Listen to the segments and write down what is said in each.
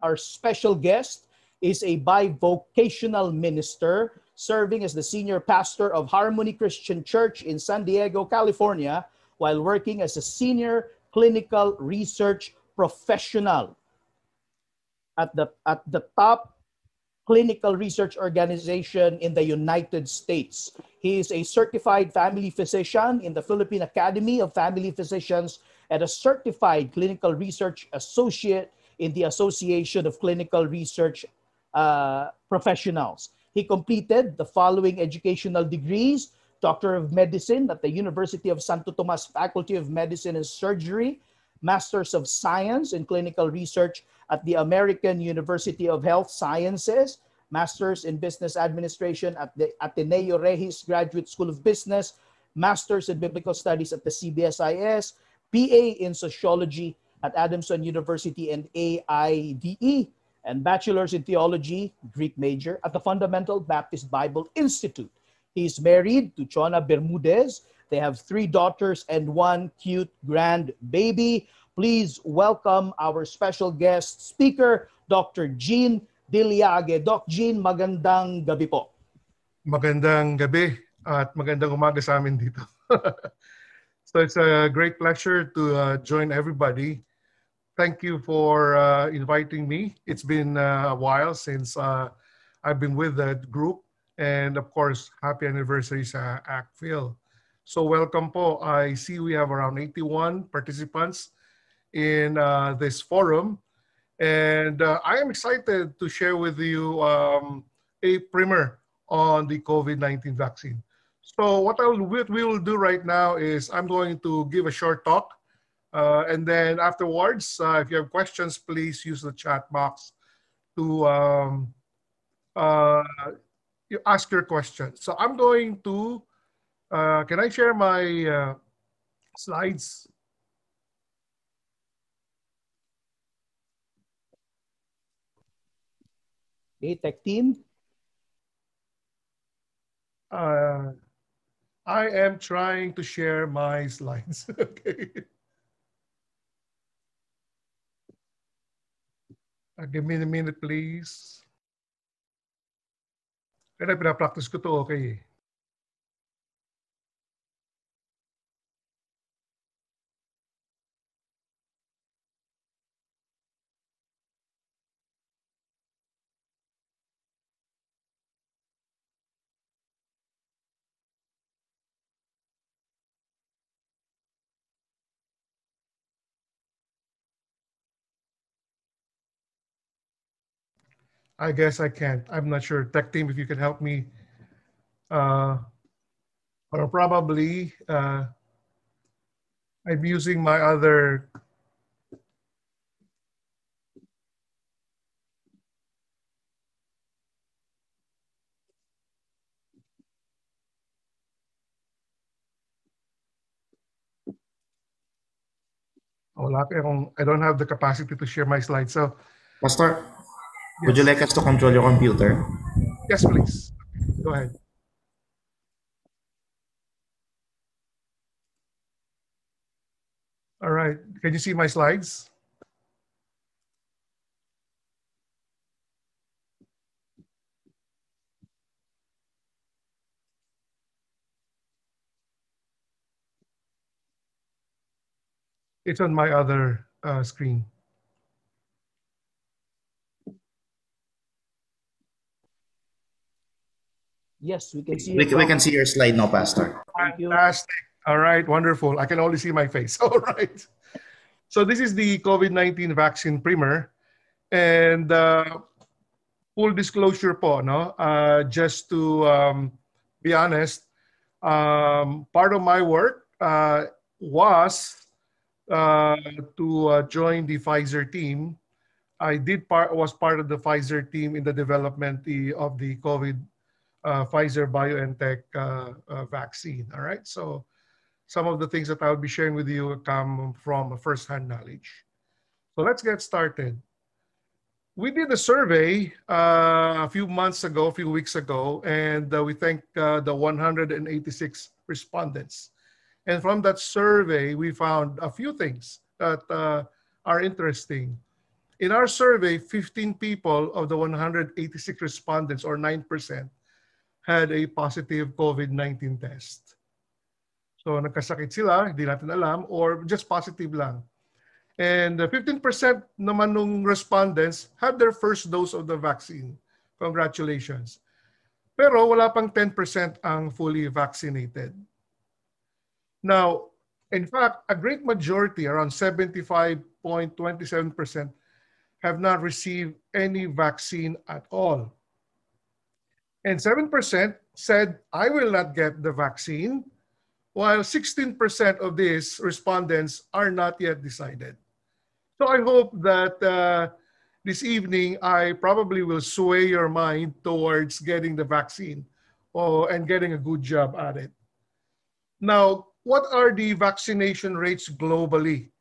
Our special guest is a bivocational minister serving as the senior pastor of Harmony Christian Church in San Diego, California, while working as a senior clinical research professional at the top clinical research organization in the United States. He is a certified family physician in the Philippine Academy of Family Physicians and a certified clinical research associate in the Association of Clinical Research Professionals. He completed the following educational degrees: Doctor of Medicine at the University of Santo Tomas Faculty of Medicine and Surgery, Masters of Science in Clinical Research at the American University of Health Sciences, Masters in Business Administration at the Ateneo Regis Graduate School of Business, Masters in Biblical Studies at the CBSIS, PA in Sociology at Adamson University and AIDE, and Bachelor's in Theology, Greek major, at the Fundamental Baptist Bible Institute. He's married to Chona Bermudez. They have 3 daughters and 1 cute grandbaby. Please welcome our special guest speaker, Dr. Jean Dillague. Doc Jean, magandang gabi po. Magandang gabi at magandang umaga sa amin dito. So it's a great pleasure to join everybody. Thank you for inviting me. It's been a while since I've been with that group. And of course, happy anniversary sa ACTFIL. So welcome po. I see we have around 81 participants in this forum. And I am excited to share with you a primer on the COVID-19 vaccine. So what we will do right now is I'm going to give a short talk. And then afterwards, if you have questions, please use the chat box to ask your questions. So I'm going to, can I share my slides? Okay, tech team. I am trying to share my slides. Okay. Give me a minute, please. Kaya pinapractice ko to, okay. I guess I can't. I'm not sure. Tech team, if you can help me. Or probably I'm using my other. I don't have the capacity to share my slides. So, Pastor, yes. Would you like us to control your computer? Yes, please. Go ahead. All right. Can you see my slides? It's on my other screen. Yes, we can see We can see your slide now, Pastor. Fantastic. All right, wonderful. I can only see my face. All right. So this is the COVID-19 vaccine primer. And full disclosure po, no? Just to be honest, part of my work was to join the Pfizer team. I was part of the Pfizer team in the development of the COVID Pfizer BioNTech vaccine. All right. So some of the things that I'll be sharing with you come from first-hand knowledge. So let's get started. We did a survey a few weeks ago, and we thank the 186 respondents. And from that survey, we found a few things that are interesting. In our survey, 15 people of the 186 respondents, or 9%, had a positive COVID-19 test. So nagkasakit sila, hindi natin alam, or just positive lang. And 15% naman nung respondents had their first dose of the vaccine. Congratulations. Pero wala pang 10% ang fully vaccinated. Now, in fact, a great majority, around 75.27%, have not received any vaccine at all. And 7% said, I will not get the vaccine, while 16% of these respondents are not yet decided. So I hope that this evening, I probably will sway your mind towards getting the vaccine and getting a good job at it. Now, what are the vaccination rates globally?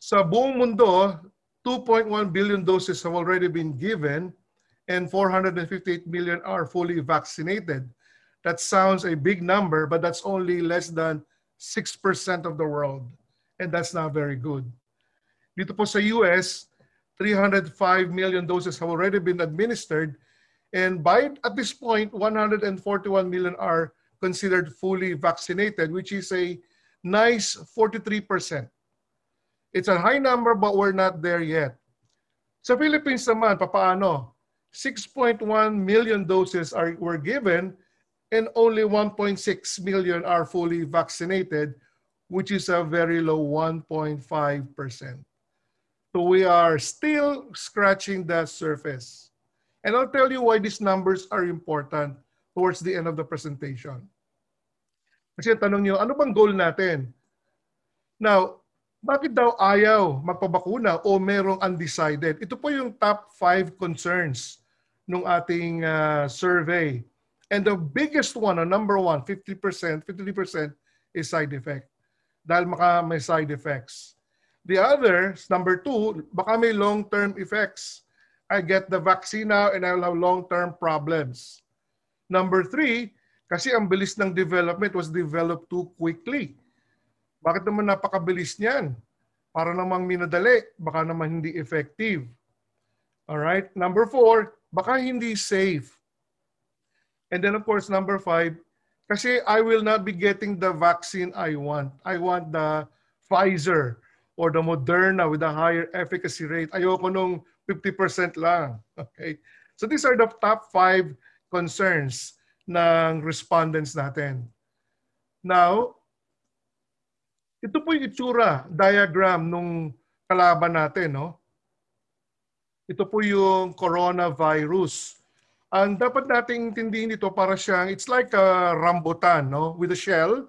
Sa buong mundo, 2.1 billion doses have already been given and 458 million are fully vaccinated. That sounds a big number, but that's only less than 6% of the world. And that's not very good. Dito po sa US, 305 million doses have already been administered. And at this point, 141 million are considered fully vaccinated, which is a nice 43%. It's a high number, but we're not there yet. Sa Philippines naman, papaano? 6.1 million doses were given and only 1.6 million are fully vaccinated, which is a very low 1.5%. So we are still scratching the surface. And I'll tell you why these numbers are important towards the end of the presentation. Kasi tanong nyo, ano bang goal natin? Now, bakit daw ayaw magpabakuna o merong undecided? Ito po yung top 5 concerns ng ating survey. And the biggest one, number 1, 53% is side effect. Dahil may side effects. The other, number 2, baka may long-term effects. I get the vaccine now and I will have long-term problems. Number 3, kasi ang bilis ng development was developed too quickly. Bakit naman napakabilis niyan? Para namang minadali, baka naman hindi effective. Alright? Number 4, baka hindi safe. And then of course, number 5, kasi I will not be getting the vaccine I want. I want the Pfizer or the Moderna with a higher efficacy rate. Ayoko nung 50% lang. Okay? So these are the top 5 concerns ng respondents natin. Now, ito po yung itsura, diagram nung kalaban natin, no? Ito po yung coronavirus. Ang dapat nating intindihin ito para siyang, it's like a rambutan, no? With a shell,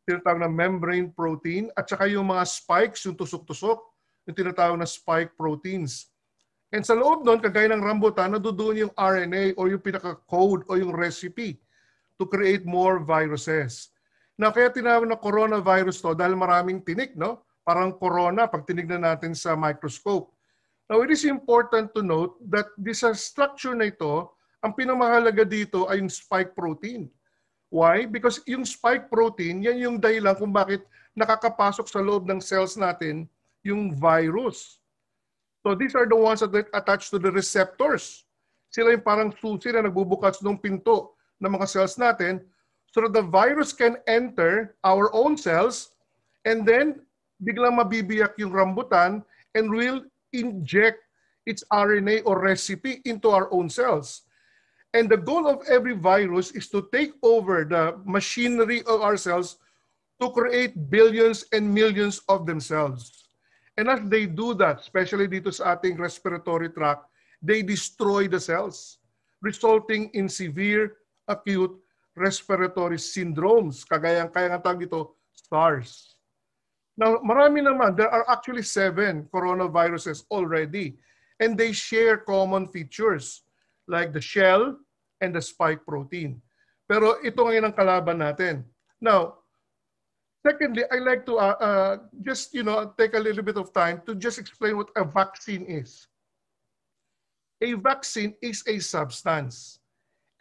tinatawag na membrane protein, at saka yung mga spikes, yung tusok-tusok, yung tinatawag na spike proteins. And sa loob nun, kagaya ng rambutan, nadudoon yung RNA o yung pinaka-code o yung recipe to create more viruses. Now, kaya tinawag na coronavirus to dahil maraming tinik, no? Parang corona pag tinignan natin sa microscope. Now, it is important to note that this structure na ito, ang pinamahalaga dito ay yung spike protein. Why? Because yung spike protein, yan yung dahilan kung bakit nakakapasok sa loob ng cells natin yung virus. So these are the ones that attach to the receptors. Sila yung parang susi na nagbubukas ng pinto ng mga cells natin so that the virus can enter our own cells and then biglang mabibiyak yung rambutan and will inject its RNA or recipe into our own cells. And the goal of every virus is to take over the machinery of our cells to create billions and millions of themselves. And as they do that, especially dito sa ating respiratory tract, they destroy the cells, resulting in severe, acute respiratory syndromes. Kaya nga tawag dito, SARS. Now, marami naman. There are actually 7 coronaviruses already. And they share common features like the shell and the spike protein. Pero ito ngayon ang kalaban natin. Now, secondly, I like to just take a little bit of time to just explain what a vaccine is. A vaccine is a substance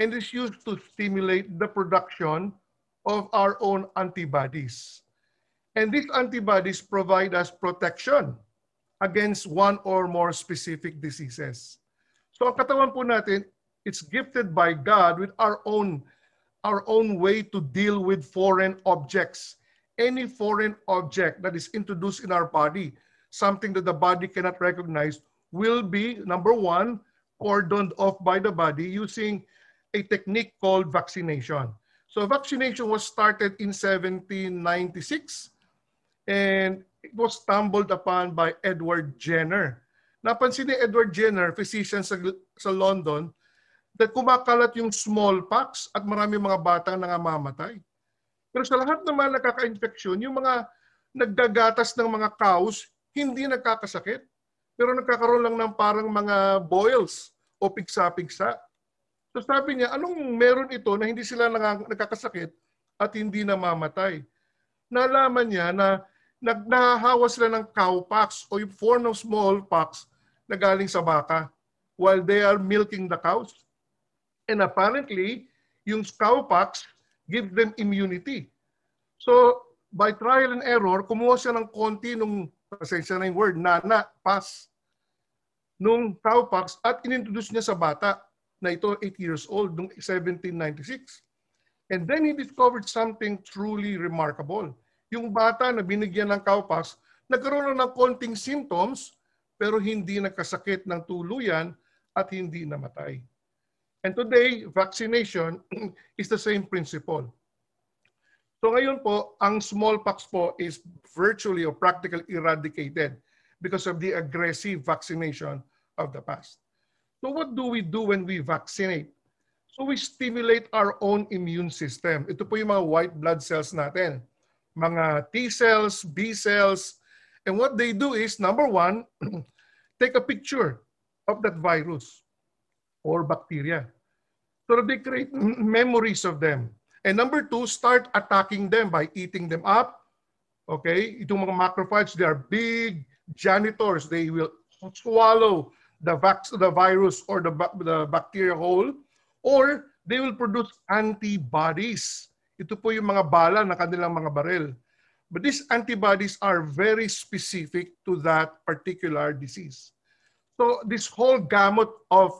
and is used to stimulate the production of our own antibodies. And these antibodies provide us protection against one or more specific diseases. So ang katawan po natin, it's gifted by God with our own way to deal with foreign objects. Any foreign object that is introduced in our body, something that the body cannot recognize, will be, number one, cordoned off by the body using a technique called vaccination. So vaccination was started in 1796 and it was stumbled upon by Edward Jenner. Napansin ni Edward Jenner, physician sa London, that kumakalat yung smallpox at marami mga batang nangamamatay. Pero sa lahat naman nakaka-infeksyon, yung mga naggagatas ng mga cows, hindi nagkakasakit. Pero nagkakaroon lang ng parang mga boils o piksa-piksa. So sabi niya, anong meron ito na hindi sila nagkakasakit at hindi namamatay? Nalaman niya na nahahawa sila ng cowpox o yung form of smallpox na galing sa baka while they are milking the cows. And apparently, yung cowpox give them immunity. So, by trial and error, kumuha siya ng konti nung, pasensya na yung word, nung cowpox at inintroduce niya sa bata na ito 8 years old, noong 1796. And then he discovered something truly remarkable. Yung bata na binigyan ng cowpox, nagkaroon ng konting symptoms, pero hindi nagkasakit ng tuluyan at hindi namatay. And today, vaccination is the same principle. So ngayon po, ang smallpox po is virtually or practically eradicated because of the aggressive vaccination of the past. So what do we do when we vaccinate? So we stimulate our own immune system. Ito po yung mga white blood cells natin. Mga T cells, B cells. And what they do is, number one, take a picture of that virus or bacteria. So that they create memories of them. And number two, start attacking them by eating them up. Okay? Itong mga macrophages, they are big janitors. They will swallow the virus or the bacteria whole. Or they will produce antibodies. Ito po yung mga bala na kanilang mga baril. But these antibodies are very specific to that particular disease. So this whole gamut of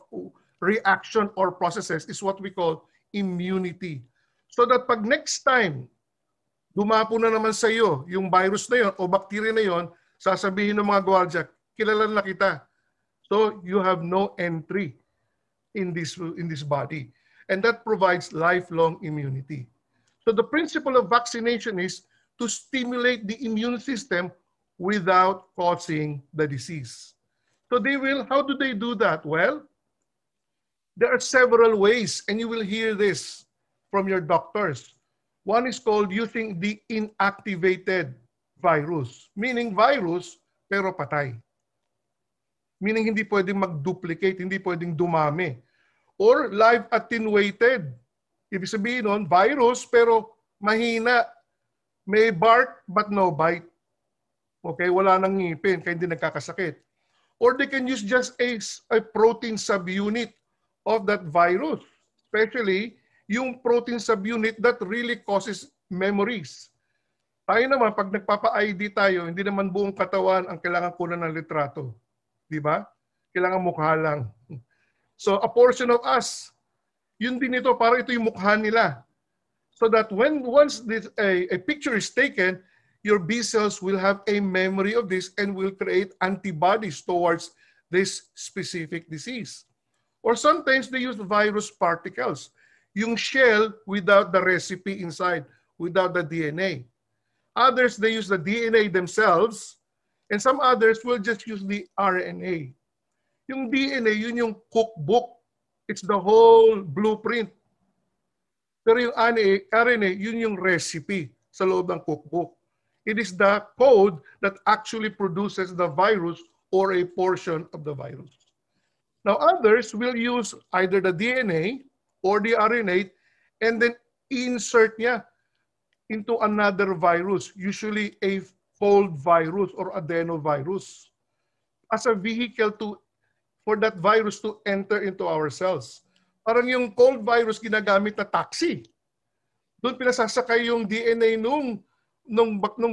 reaction or processes is what we call immunity. So that pag next time, dumapo na naman sa iyo yung virus na yon o bacteria na yon, sasabihin ng mga gwardiya, kilala na kita. So you have no entry in this body. And that provides lifelong immunity. So the principle of vaccination is to stimulate the immune system without causing the disease. So how do they do that? Well, there are several ways, and you will hear this from your doctors. One is called using the inactivated virus, meaning virus pero patay. Meaning hindi pwedeng mag-duplicate, hindi pwedeng dumami. Or live attenuated. Ibig sabihin nun, virus pero mahina. May bark but no bite. Okay, wala nang ngipin kaya hindi nagkakasakit. Or they can use just a protein subunit of that virus, especially yung protein subunit that really causes memories. Tayo naman, pag nagpapa-ID tayo, hindi naman buong katawan ang kailangan kunan ng litrato. Di ba? Kailangan mukha lang. So a portion of us, yun din ito, parang ito yung mukha nila. So that once a picture is taken, your B cells will have a memory of this and will create antibodies towards this specific disease. Or sometimes they use virus particles, yung shell without the recipe inside, without the DNA. Others, they use the DNA themselves, and some others will just use the RNA. Yung DNA, yun yung cookbook. It's the whole blueprint. Pero yung RNA, yun yung recipe sa loob ng cookbook. It is the code that actually produces the virus or a portion of the virus. Now, others will use either the DNA or the RNA and then insert niya into another virus, usually a cold virus or adenovirus, as a vehicle for that virus to enter into our cells. Parang yung cold virus ginagamit na taxi. Doon pinasasakay yung DNA nung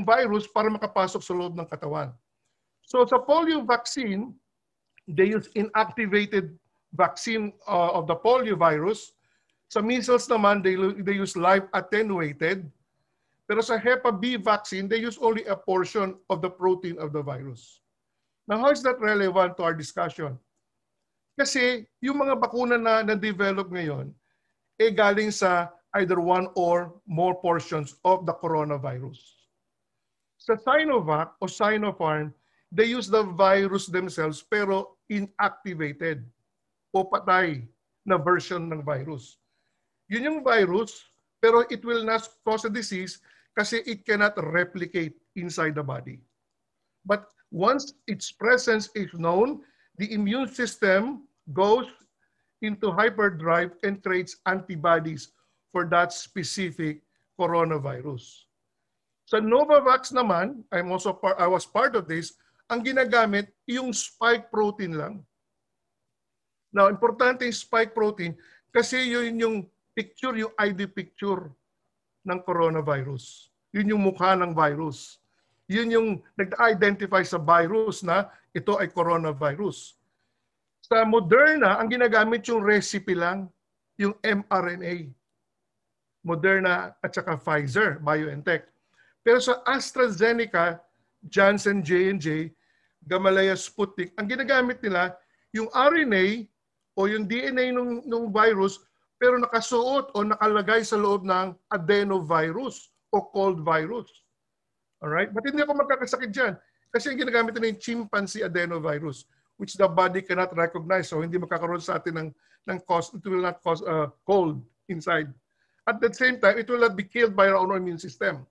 virus para makapasok sa loob ng katawan. So sa polio vaccine, they use inactivated vaccine of the polio virus. Sa measles naman, they use live attenuated. Pero sa Hep B vaccine, they use only a portion of the protein of the virus. Now, how is that relevant to our discussion? Kasi yung mga bakuna na na-develop ngayon, galing sa either one or more portions of the coronavirus. Sa Sinovac o Sinopharm, they use the virus themselves pero inactivated o patay na version ng virus. Yun yung virus, pero it will not cause a disease kasi it cannot replicate inside the body. But once its presence is known, the immune system goes into hyperdrive and creates antibodies for that specific coronavirus. Sa Novavax naman, I was part of this, ang ginagamit yung spike protein lang. Now, importante yung spike protein kasi yun yung picture, yung ID picture ng coronavirus. Yun yung mukha ng virus. Yun yung nag-identify sa virus na ito ay coronavirus. Sa Moderna, ang ginagamit yung recipe lang, yung mRNA. Moderna at saka Pfizer, BioNTech. Pero sa AstraZeneca, Johnson J&J, Gamaleya Sputnik, ang ginagamit nila yung RNA o yung DNA ng virus pero nakasuot o nakalagay sa loob ng adenovirus o cold virus. Alright? But hindi ako magkakasakit dyan kasi ang ginagamit nila yung chimpanzee adenovirus which the body cannot recognize. So hindi magkakaroon sa atin ng cause, it will not cause cold inside. At the same time, it will not be killed by our own immune system.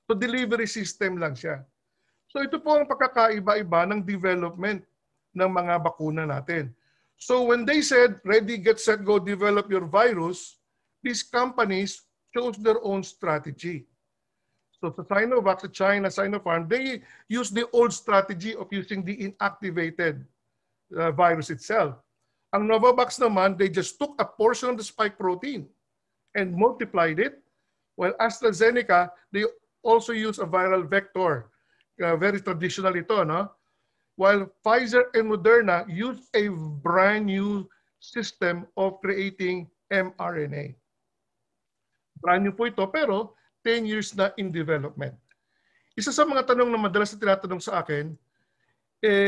So delivery system lang siya. So ito po ang pagkakaiba-iba ng development ng mga bakuna natin. So when they said, ready, get, set, go, develop your virus, these companies chose their own strategy. So sa Sinovac, sa China, Sinopharm, they use the old strategy of using the inactivated virus itself. Ang Novavax naman, they just took a portion of the spike protein and multiplied it, while AstraZeneca, they also use a viral vector. Very traditional ito, no? While Pfizer and Moderna use a brand new system of creating mRNA. Brand new po ito, pero 10 years na in development. Isa sa mga tanong na madalas na tinatanong sa akin,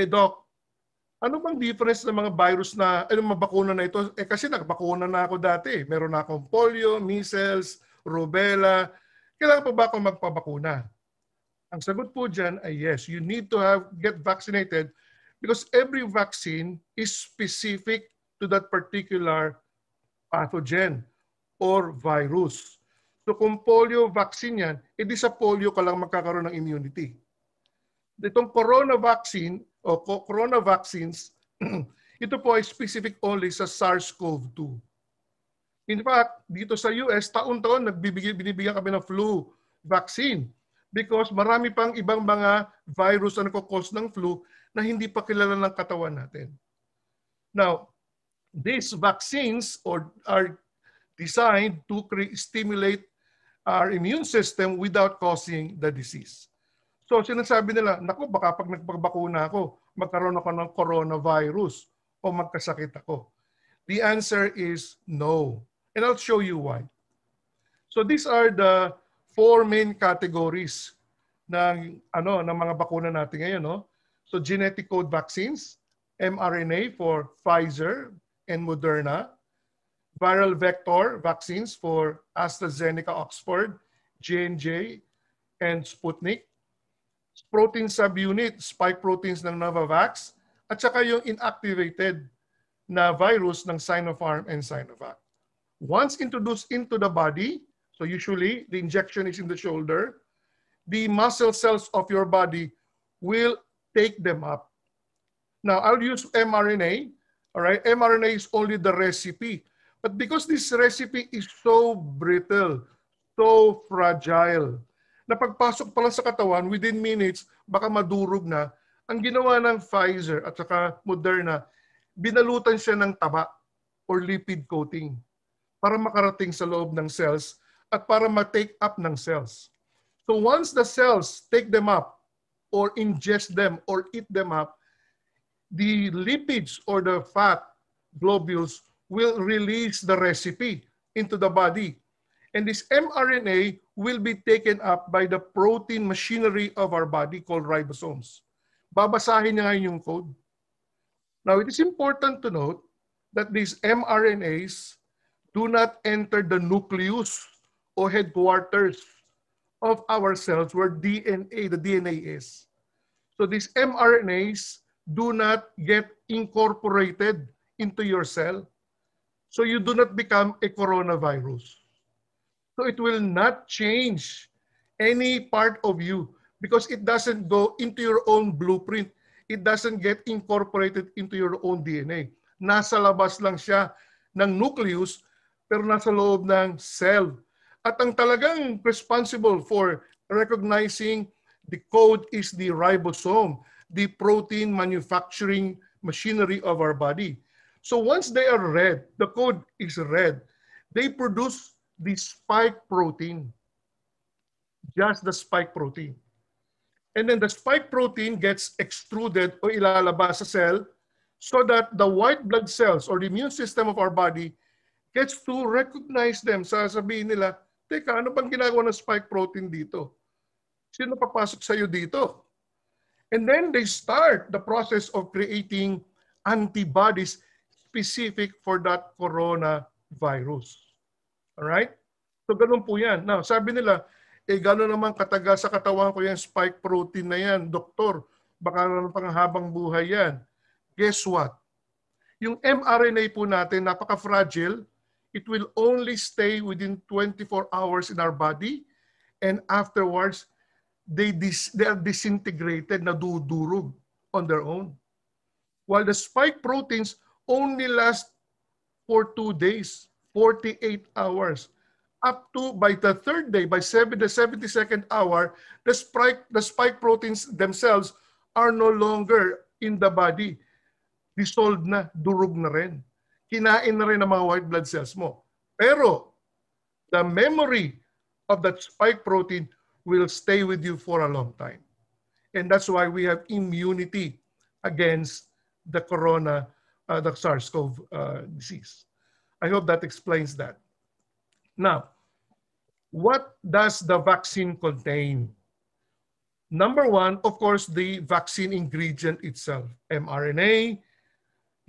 Doc, ano bang difference ng mga virus na, mga bakuna na ito? Kasi nakabakuna na ako dati. Meron na akong polio, measles, rubella. Kailangan pa ba ako magpabakuna? Ang sagot po dyan ay yes, you need to get vaccinated because every vaccine is specific to that particular pathogen or virus. So kung polio vaccine yan, edi sa polio ka lang magkakaroon ng immunity. Itong corona vaccine o corona vaccines, ito po ay specific only sa SARS-CoV-2. In fact, dito sa US, taon-taon binibigyan kami ng flu vaccine because marami pang ibang mga virus na nagkakos ng flu na hindi pa kilala ng katawan natin. Now, these vaccines are designed to stimulate our immune system without causing the disease. So sinasabi nila, naku, baka pag nagpagbakuna ako, magkaroon ako ng coronavirus o magkasakit ako. The answer is no. And I'll show you why. So these are the 4 main categories ng mga bakuna natin ngayon, no? So genetic code vaccines, mRNA for Pfizer and Moderna, viral vector vaccines for AstraZeneca, Oxford, J&J, and Sputnik, protein subunit, spike proteins ng Novavax, at saka yung inactivated na virus ng Sinopharm and Sinovac. Once introduced into the body, so usually the injection is in the shoulder, the muscle cells of your body will take them up. Now, I'll use mRNA. All right, mRNA is only the recipe. But because this recipe is so brittle, so fragile, na pagpasok pala sa katawan, within minutes, baka madurog na, ang ginawa ng Pfizer at saka Moderna, binalutan siya ng taba or lipid coating para makarating sa loob ng cells at para ma-take up ng cells. So once the cells take them up, or ingest them or eat them up, the lipids or the fat globules will release the recipe into the body. And this mRNA will be taken up by the protein machinery of our body called ribosomes. Babasahin niya ngayon yung code. Now, it is important to note that these mRNAs do not enter the nucleus or headquarters of our cells where the DNA is. So these mRNAs do not get incorporated into your cell. So you do not become a coronavirus. So it will not change any part of you because it doesn't go into your own blueprint. It doesn't get incorporated into your own DNA. Nasa labas lang siya ng nucleus pero nasa loob ng cell. At ang talagang responsible for recognizing the code is the ribosome, the protein manufacturing machinery of our body. So once they are read, the code is read, they produce the spike protein, just the spike protein. And then the spike protein gets extruded o ilalabas sa cell so that the white blood cells or the immune system of our body gets to recognize them. Sasabihin nila, teka, ano bang ginagawa ng spike protein dito? Sino papasok sa'yo dito? And then they start the process of creating antibodies specific for that coronavirus. Alright? So ganun po yan. Now, sabi nila, gano'n naman katagal sa katawan ko yung spike protein na yan, doktor. Baka naman pang habang buhay yan. Guess what? Yung mRNA po natin, napaka-fragile. It will only stay within 24 hours in our body. And afterwards, they are disintegrated, nadudurog on their own. While the spike proteins only last for 2 days. 48 hours. Up to by the third day, by the 72nd hour, the spike proteins themselves are no longer in the body. Dissolved na, durog na rin. Kinain na rin ang mga white blood cells mo. Pero, the memory of that spike protein will stay with you for a long time. And that's why we have immunity against the the SARS-CoV disease. I hope that explains that. Now, what does the vaccine contain? Number one, of course, the vaccine ingredient itself. mRNA,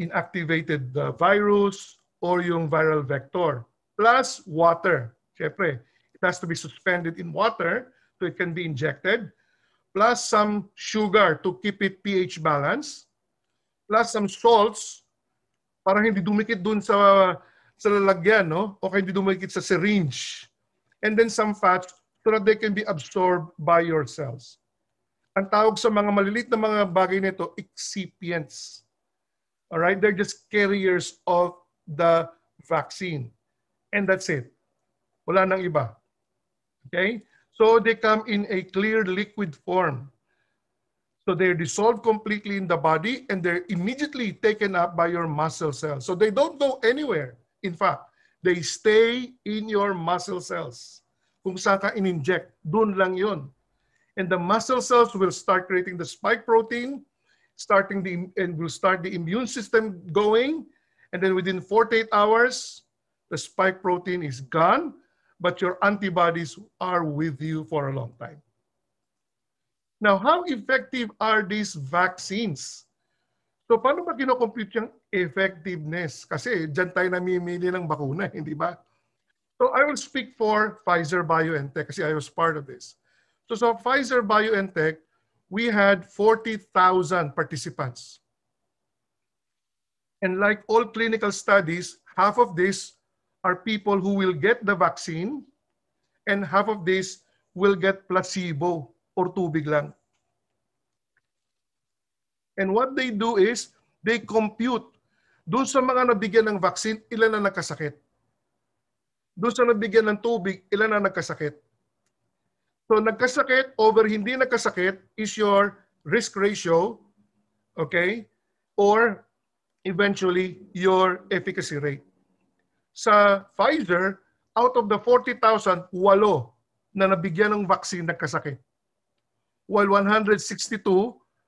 inactivated virus, or yung viral vector. Plus water. Siyempre, it has to be suspended in water so it can be injected. Plus some sugar to keep it pH balanced. Plus some salts para hindi dumikit dun sa lalagyan, no? O hindi dumikit sa syringe. And then some fats so that they can be absorbed by your cells. Ang tawag sa mga maliliit na mga bagay nito, excipients. Alright? They're just carriers of the vaccine. And that's it. Wala nang iba. Okay? So they come in a clear liquid form. So they're dissolved completely in the body and they're immediately taken up by your muscle cells. So they don't go anywhere. In fact, they stay in your muscle cells. Kung saan ka in-inject, dun lang yun. And the muscle cells will start creating the spike protein, and will start the immune system going. And then within 48 hours, the spike protein is gone, but your antibodies are with you for a long time. Now, how effective are these vaccines? So, paano ba kinocompute yung effectiveness? Kasi dyan tayo namimili ng bakuna, hindi ba? So, I will speak for Pfizer-BioNTech kasi I was part of this. So Pfizer-BioNTech, we had 40,000 participants. And like all clinical studies, half of these are people who will get the vaccine and half of these will get placebo or tubig lang. And what they do is, they compute doon sa mga nabigyan ng vaccine, ilan na nagkasakit. Doon sa nabigyan ng tubig, ilan na nagkasakit. So nagkasakit over hindi nagkasakit is your risk ratio, okay? Or eventually your efficacy rate. Sa Pfizer, out of the 40,000, 8 na nabigyan ng vaccine nagkasakit. while 162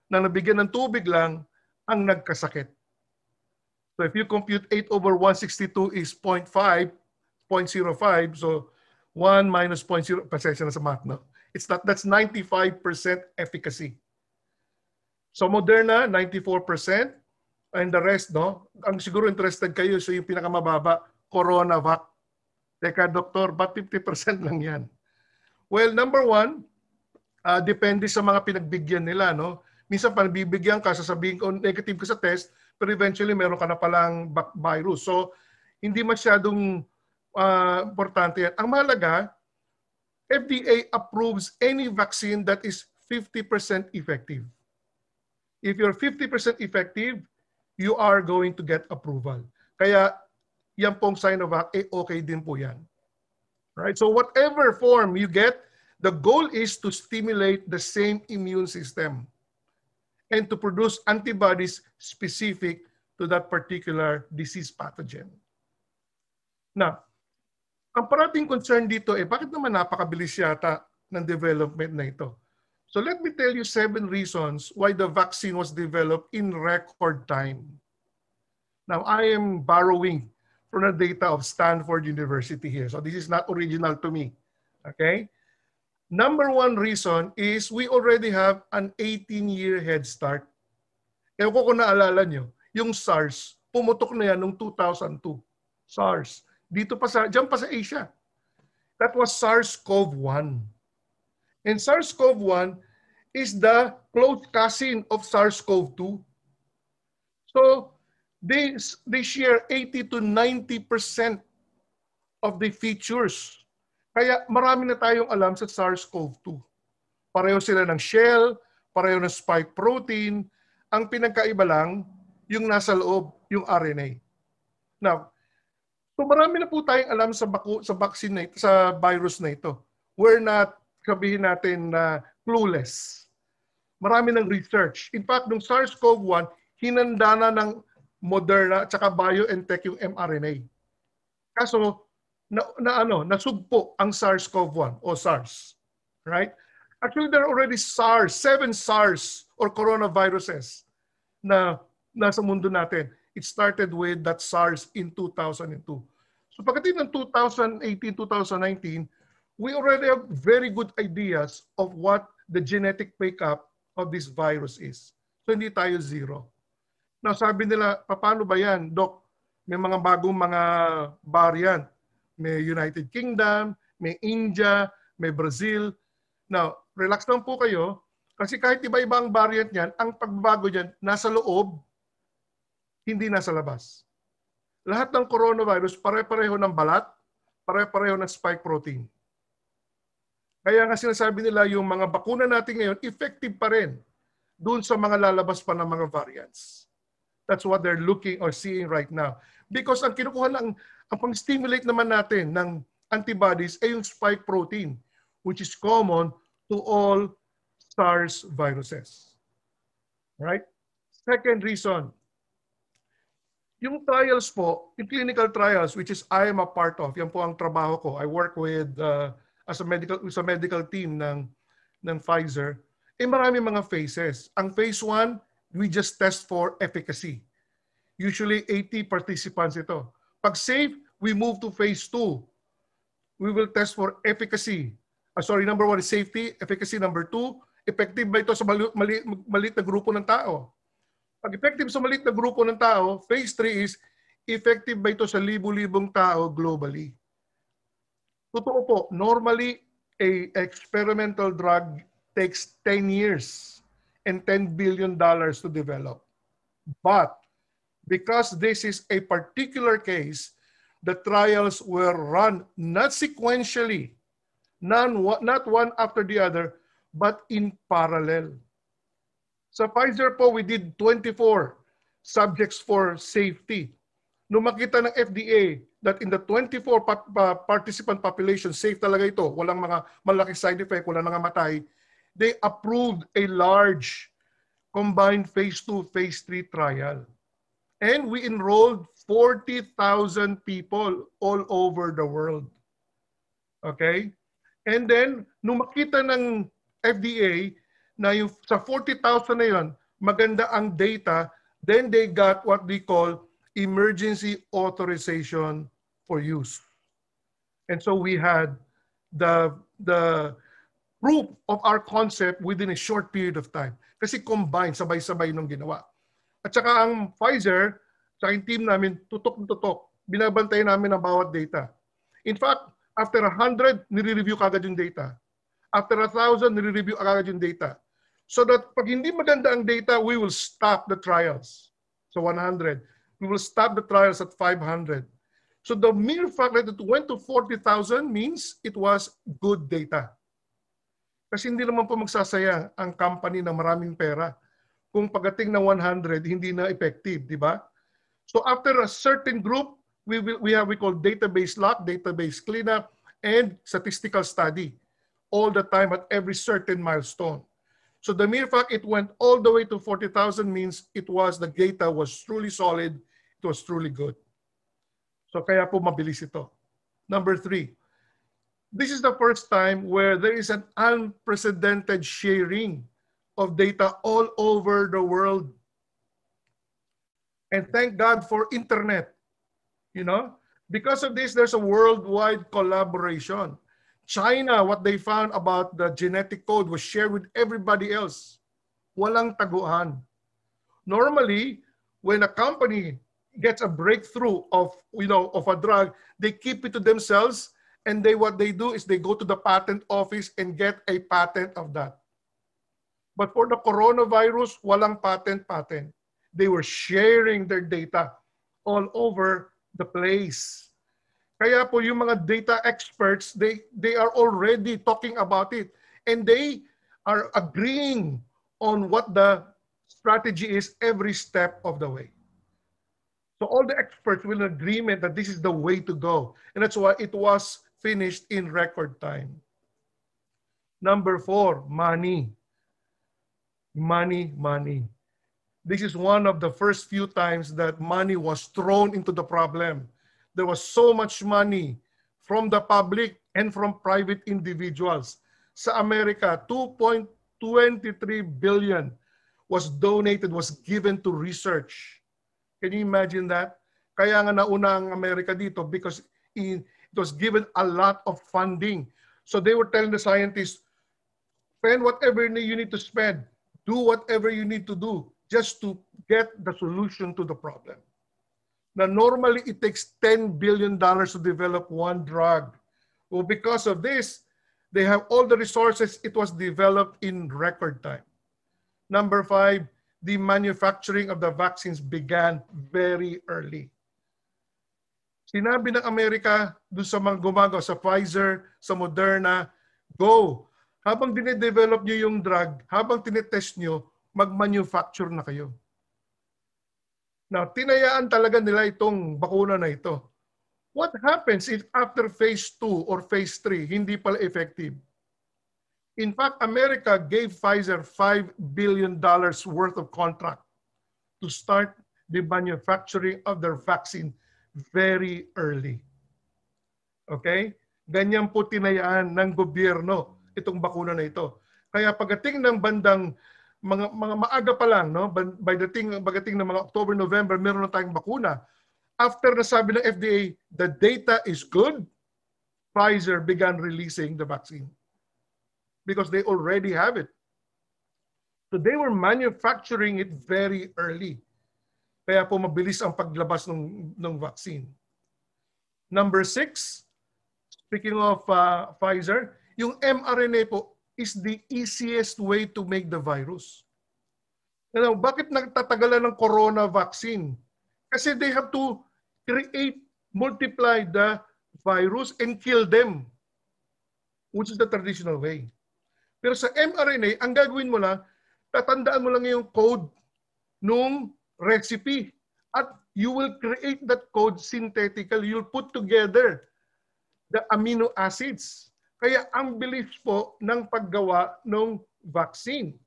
na nabigyan ng tubig lang ang nagkasakit. So if you compute 8 over 162 is 0.5, 0.05, so 1 minus 0.0, pasensya na sa math, no? That's 95% efficacy. So Moderna, 94%, and the rest, no? Ang siguro interested kayo, so yung pinakamababa, CoronaVac. Teka, doktor, ba't 50% lang yan? Well, number one, depende sa mga pinagbigyan nila, no? Minsan panbibigyan ka, sasabihin ko negative ka sa test, pero eventually meron ka na palang virus. So, hindi masyadong importante yan. Ang mahalaga, FDA approves any vaccine that is 50% effective. If you're 50% effective, you are going to get approval. Kaya, yan pong Sinovac, okay din po yan. Right? So, whatever form you get, the goal is to stimulate the same immune system and to produce antibodies specific to that particular disease pathogen. Now, ang parating concern dito bakit naman napakabilis yata ng development na ito? So let me tell you 7 reasons why the vaccine was developed in record time. Now, I am borrowing from the data of Stanford University here. So this is not original to me. Okay? Number 1 reason is we already have an 18-year head start. Ewan ko kung naalala nyo, yung SARS, pumutok na yan noong 2002. SARS. Diyan pa sa Asia. That was SARS-CoV-1. And SARS-CoV-1 is the close cousin of SARS-CoV-2. So, they share 80 to 90% of the features. Kaya marami na tayong alam sa SARS-CoV-2. Pareho sila ng shell, pareho ng spike protein. Ang pinagkaiba lang, yung nasa loob, yung RNA. Now, so marami na po tayong alam sa vaccine na ito, sa virus na ito. We're not, sabihin natin na clueless. Marami ng research. In fact, nung SARS-CoV-1, hinanda na ng Moderna at saka BioNTech yung mRNA. Kaso, nasugpo ang SARS-CoV-1 o SARS. Right? Actually, there are already 7 SARS or coronaviruses na nasa mundo natin. It started with that SARS in 2002. So pagdating ng 2018, 2019, we already have very good ideas of what the genetic makeup of this virus is. So hindi tayo zero. Now sabi nila, paano ba yan? Doc, may mga bagong mga variant. May United Kingdom, may India, may Brazil. Now, relax lang po kayo. Kasi kahit iba-iba ang variant niyan, ang pagbabago niyan nasa loob, hindi nasa labas. Lahat ng coronavirus, pare-pareho ng balat, pare-pareho ng spike protein. Kaya nga sinasabi nila yung mga bakuna natin ngayon, effective pa rin doon sa mga lalabas pa ng mga variants. That's what they're looking or seeing right now. Because ang kinukuha lang, ang pang-stimulate naman natin ng antibodies ay yung spike protein, which is common to all SARS viruses. Right? Second reason, yung trials po, yung clinical trials, which is I am a part of, yan po ang trabaho ko. I work with as a medical team ng Pfizer. Marami mga phases. Ang phase 1, we just test for efficacy. Usually 80 participants ito. Pag safe, we move to phase 2. We will test for efficacy. Number 1 is safety. Efficacy number 2, effective ba ito sa maliit na grupo ng tao? Pag effective sa maliit na grupo ng tao, phase 3 is effective ba ito sa libu-libong tao globally? Totoo po, normally, a experimental drug takes 10 years and $10 billion to develop. But because this is a particular case, the trials were run not sequentially, not one after the other, but in parallel. Sa Pfizer po, we did 24 subjects for safety. Nung makita ng FDA that in the 24 participant population, safe talaga ito, walang mga malaki side effect, walang nangamatay, they approved a large combined phase 2, phase 3 trial. And we enrolled 40,000 people all over the world. Okay? And then, nung makita ng FDA na yung sa 40,000 na yun, maganda ang data, then they got what we call emergency authorization for use. And so we had the proof of our concept within a short period of time. Kasi combined, sabay-sabay nung ginawa. At saka ang Pfizer, sa team namin, tutok na tutok. Binabantayan namin ang bawat data. In fact, after 100, nire-review kagad yung data. After 1,000, nire-review kagad yung data. So that pag hindi maganda ang data, we will stop the trials. So 100. We will stop the trials at 500. So the mere fact that it went to 40,000 means it was good data. Kasi hindi naman po magsasayang ang company na maraming pera kung pagdating na 100 hindi na effective, di ba? So after a certain group, we call database lock, database cleanup, and statistical study all the time at every certain milestone. So the mere fact it went all the way to 40,000 means the data was truly solid, it was truly good. So kaya po mabilis ito. Number 3, this is the first time where there is an unprecedented sharing of data all over the world. And thank God for internet. You know, because of this, there's a worldwide collaboration. China, what they found about the genetic code was shared with everybody else. Walang taguan. Normally, when a company gets a breakthrough of a drug, they keep it to themselves, and what they do is they go to the patent office and get a patent of that. But for the coronavirus, walang patent. They were sharing their data all over the place. Kaya po yung mga data experts, they are already talking about it, and they are agreeing on what the strategy is every step of the way. So all the experts will agreement that this is the way to go. And that's why it was finished in record time. Number 4, money. Money. This is one of the first few times that money was thrown into the problem. There was so much money from the public and from private individuals. Sa Amerika, 2.23 billion was donated, was given to research. Can you imagine that? Kaya nga nauna ang Amerika dito because it was given a lot of funding. So they were telling the scientists, spend whatever you need to spend. Do whatever you need to do just to get the solution to the problem. Now, normally it takes $10 billion to develop one drug. Well, because of this, they have all the resources. It was developed in record time. Number 5, the manufacturing of the vaccines began very early. Sinabi ng Amerika doon sa mga gumagawa sa Pfizer, sa Moderna, go. Habang dinedevelop nyo yung drug, habang tinetest nyo, mag-manufacture na kayo. Now, tinayaan talaga nila itong bakuna na ito. What happens if after phase 2 or phase 3, hindi pala effective? In fact, America gave Pfizer $5 billion worth of contract to start the manufacturing of their vaccine very early. Okay? Ganyan po tinayaan ng gobyerno itong bakuna na ito. Kaya pagdating ng bandang mga maaga pa lang, no? Pagdating ng mga October, November, meron na tayong bakuna. After nasabi ng FDA, the data is good, Pfizer began releasing the vaccine. Because they already have it. So they were manufacturing it very early. Kaya po mabilis ang paglabas ng vaccine. Number 6, speaking of Pfizer, yung mRNA po is the easiest way to make the virus. Now, bakit nagtatagalan ng corona vaccine? Kasi they have to multiply the virus and kill them, which is the traditional way. Pero sa mRNA, ang gagawin mo lang, tatandaan mo lang yung code nung recipe at you will create that code synthetically. You'll put together the amino acids. Kaya ang bilis po ng paggawa ng vaccine.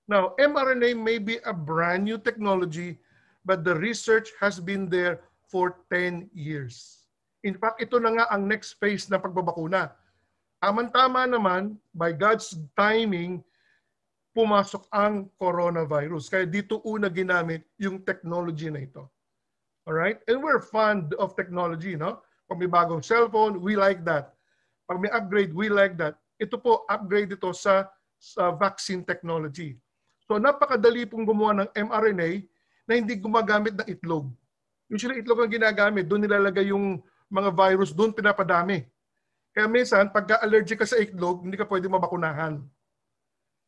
Now, mRNA may be a brand new technology, but the research has been there for 10 years. In fact, ito na nga ang next phase na pagbabakuna. Tama naman, by God's timing, pumasok ang coronavirus. Kaya dito una ginamit yung technology na ito. Alright? And we're fond of technology, no? Pag may bagong cellphone, we like that. Pag may upgrade, we like that. Ito po, upgrade ito sa vaccine technology. So napakadali pong gumawa ng mRNA na hindi gumagamit ng itlog. Usually itlog ang ginagamit, doon nilalagay yung mga virus, doon pinapadami. Kaya minsan, pagka allergic ka sa itlog, hindi ka pwede mabakunahan.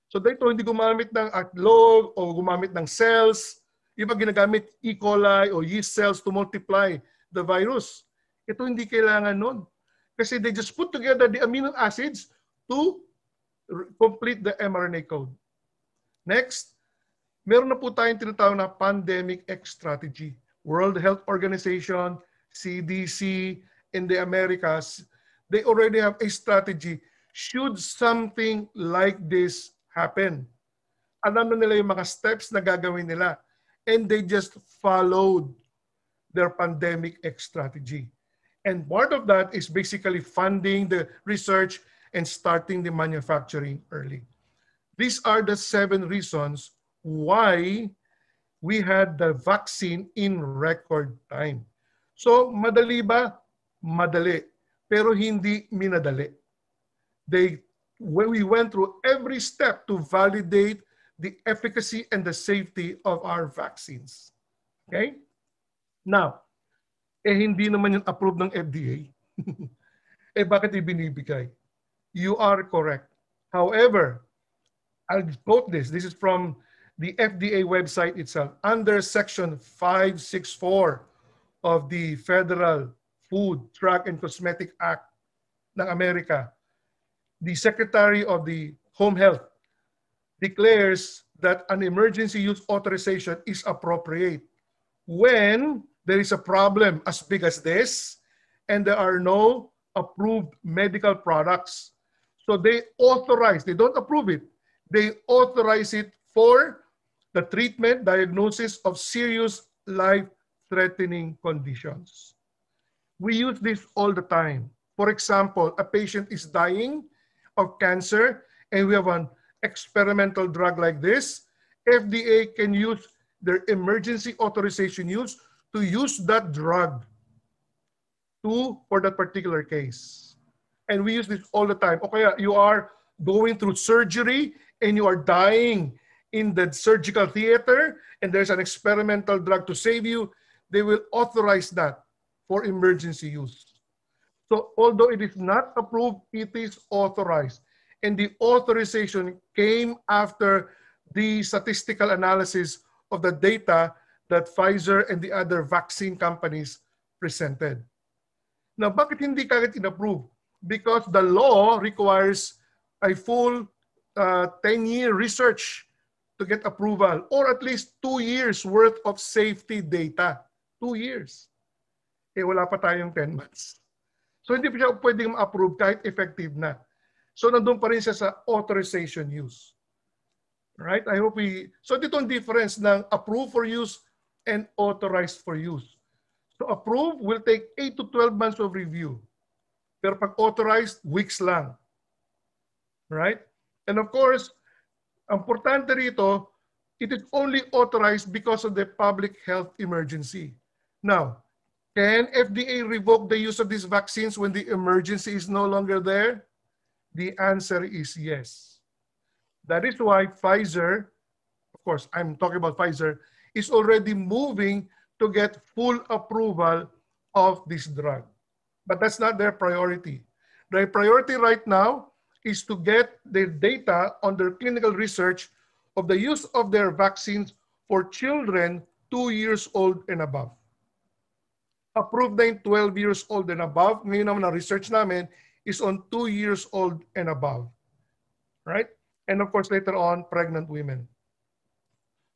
So dito, hindi gumamit ng itlog o gumamit ng cells. Iba ginagamit E. coli o yeast cells to multiply the virus. Ito hindi kailangan nun. Kasi they just put together the amino acids to complete the mRNA code. Next, meron na po tayong tinatawag na pandemic X strategy. World Health Organization, CDC, in the Americas, they already have a strategy. Should something like this happen, alam na nila yung mga steps na gagawin nila. And they just followed their pandemic X strategy. And part of that is basically funding the research and starting the manufacturing early. These are the 7 reasons why we had the vaccine in record time. So, madali ba? Madali. Pero hindi minadali. We went through every step to validate the efficacy and the safety of our vaccines. Okay? Now, hindi naman yung approved ng FDA. Bakit ibinibigay? You are correct. However, I'll quote this. This is from the FDA website itself. Under Section 564 of the Federal Food, Drug, and Cosmetic Act ng Amerika, the Secretary of the Home Health declares that an emergency use authorization is appropriate when there is a problem as big as this and there are no approved medical products. So they authorize, they don't approve it, they authorize it for the treatment, diagnosis of serious life-threatening conditions. We use this all the time. For example, a patient is dying of cancer and we have an experimental drug like this. FDA can use their emergency authorization use to use that drug for that particular case. And we use this all the time. Okay, you are going through surgery and you are dying in the surgical theater and there's an experimental drug to save you, they will authorize that for emergency use. So although it is not approved, it is authorized. And the authorization came after the statistical analysis of the data that Pfizer and the other vaccine companies presented. Now, bakit hindi kagad in-approve? Because the law requires a full 10-year research to get approval, or at least 2 years worth of safety data. 2 years. Wala pa tayong 10 months. So hindi pa siya pwedeng ma-approve kahit effective na. So nandun pa rin siya sa authorization use. Right? I hope so dito ang difference ng approved for use and authorized for use. So approved will take 8 to 12 months of review. Pero pag authorized, weeks lang. Right? And of course, ang importante rito, it is only authorized because of the public health emergency. Now, can FDA revoke the use of these vaccines when the emergency is no longer there? The answer is yes. That is why Pfizer, of course, I'm talking about Pfizer, is already moving to get full approval of this drug. But that's not their priority. Their priority right now is to get the data on their clinical research of the use of their vaccines for children 2 years old and above. Approved na yung 12 years old and above. Ngayon naman ang research namin is on 2 years old and above. Right? And of course, later on, pregnant women.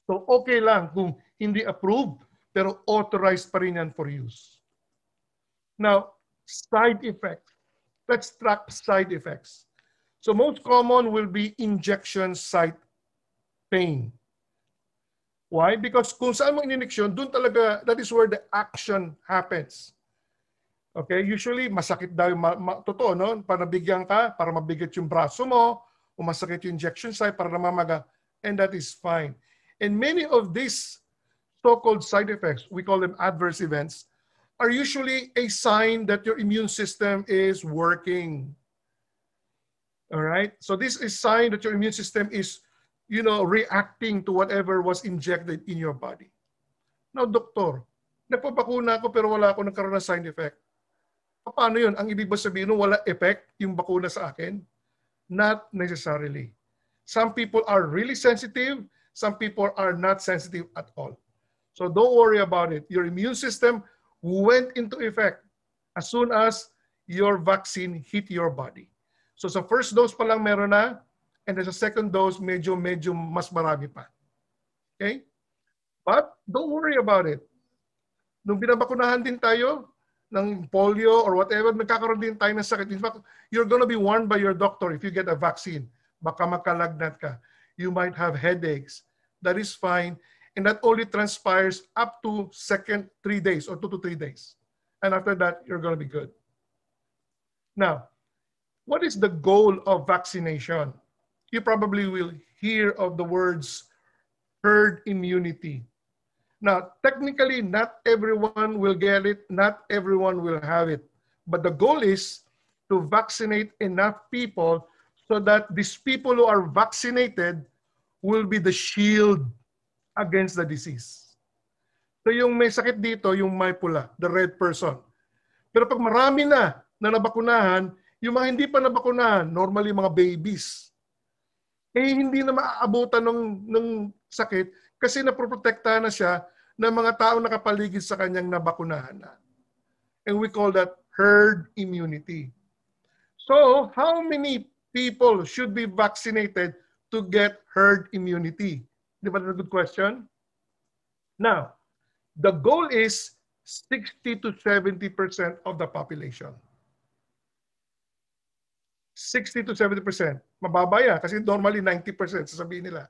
So okay lang kung hindi approved, pero authorized pa rin yan for use. Now, side effects. Let's track side effects. So most common will be injection site pain. Why? Because kung saan mo in-injection, dun talaga, that is where the action happens. Okay? Usually, masakit daw yung, totoo, no? Para nabigyan ka, para mabigat yung braso mo, o masakit yung injection site, para namamaga, and that is fine. And many of these so-called side effects, we call them adverse events, are usually a sign that your immune system is working. All right? So this is a sign that your immune system is, reacting to whatever was injected in your body. Now, doktor, nagpabakuna ako pero wala ako nagkaroon ng side effect. Paano yun? Ang ibig ba sabihin nung wala effect yung bakuna sa akin? Not necessarily. Some people are really sensitive. Some people are not sensitive at all. So don't worry about it. Your immune system went into effect as soon as your vaccine hit your body. So sa first dose pa lang meron na, and then sa second dose, medyo mas marami pa. Okay? But don't worry about it. Nung binabakunahan din tayo ng polio or whatever, nagkakaroon din tayo ng sakit. In fact, you're gonna be warned by your doctor if you get a vaccine. Baka makalagnat ka. You might have headaches. That is fine. And that only transpires up to second 3 days or 2 to 3 days. And after that, you're gonna be good. Now, what is the goal of vaccination? You probably will hear of the words herd immunity. Now, technically, not everyone will get it. Not everyone will have it. But the goal is to vaccinate enough people so that these people who are vaccinated will be the shield against the disease. So yung may sakit dito, yung may pula, the red person. Pero pag marami na nabakunahan, yung mga hindi pa nabakunahan, normally mga babies, hindi na maaabutan ng sakit kasi naproprotektahan na siya ng mga taong nakapaligid sa kanyang nabakunahan na. And we call that herd immunity. So, how many people should be vaccinated to get herd immunity? Di ba that's a good question? Now, the goal is 60 to 70% of the population. 60 to 70%. Mababa yan kasi normally 90% sasabihin nila.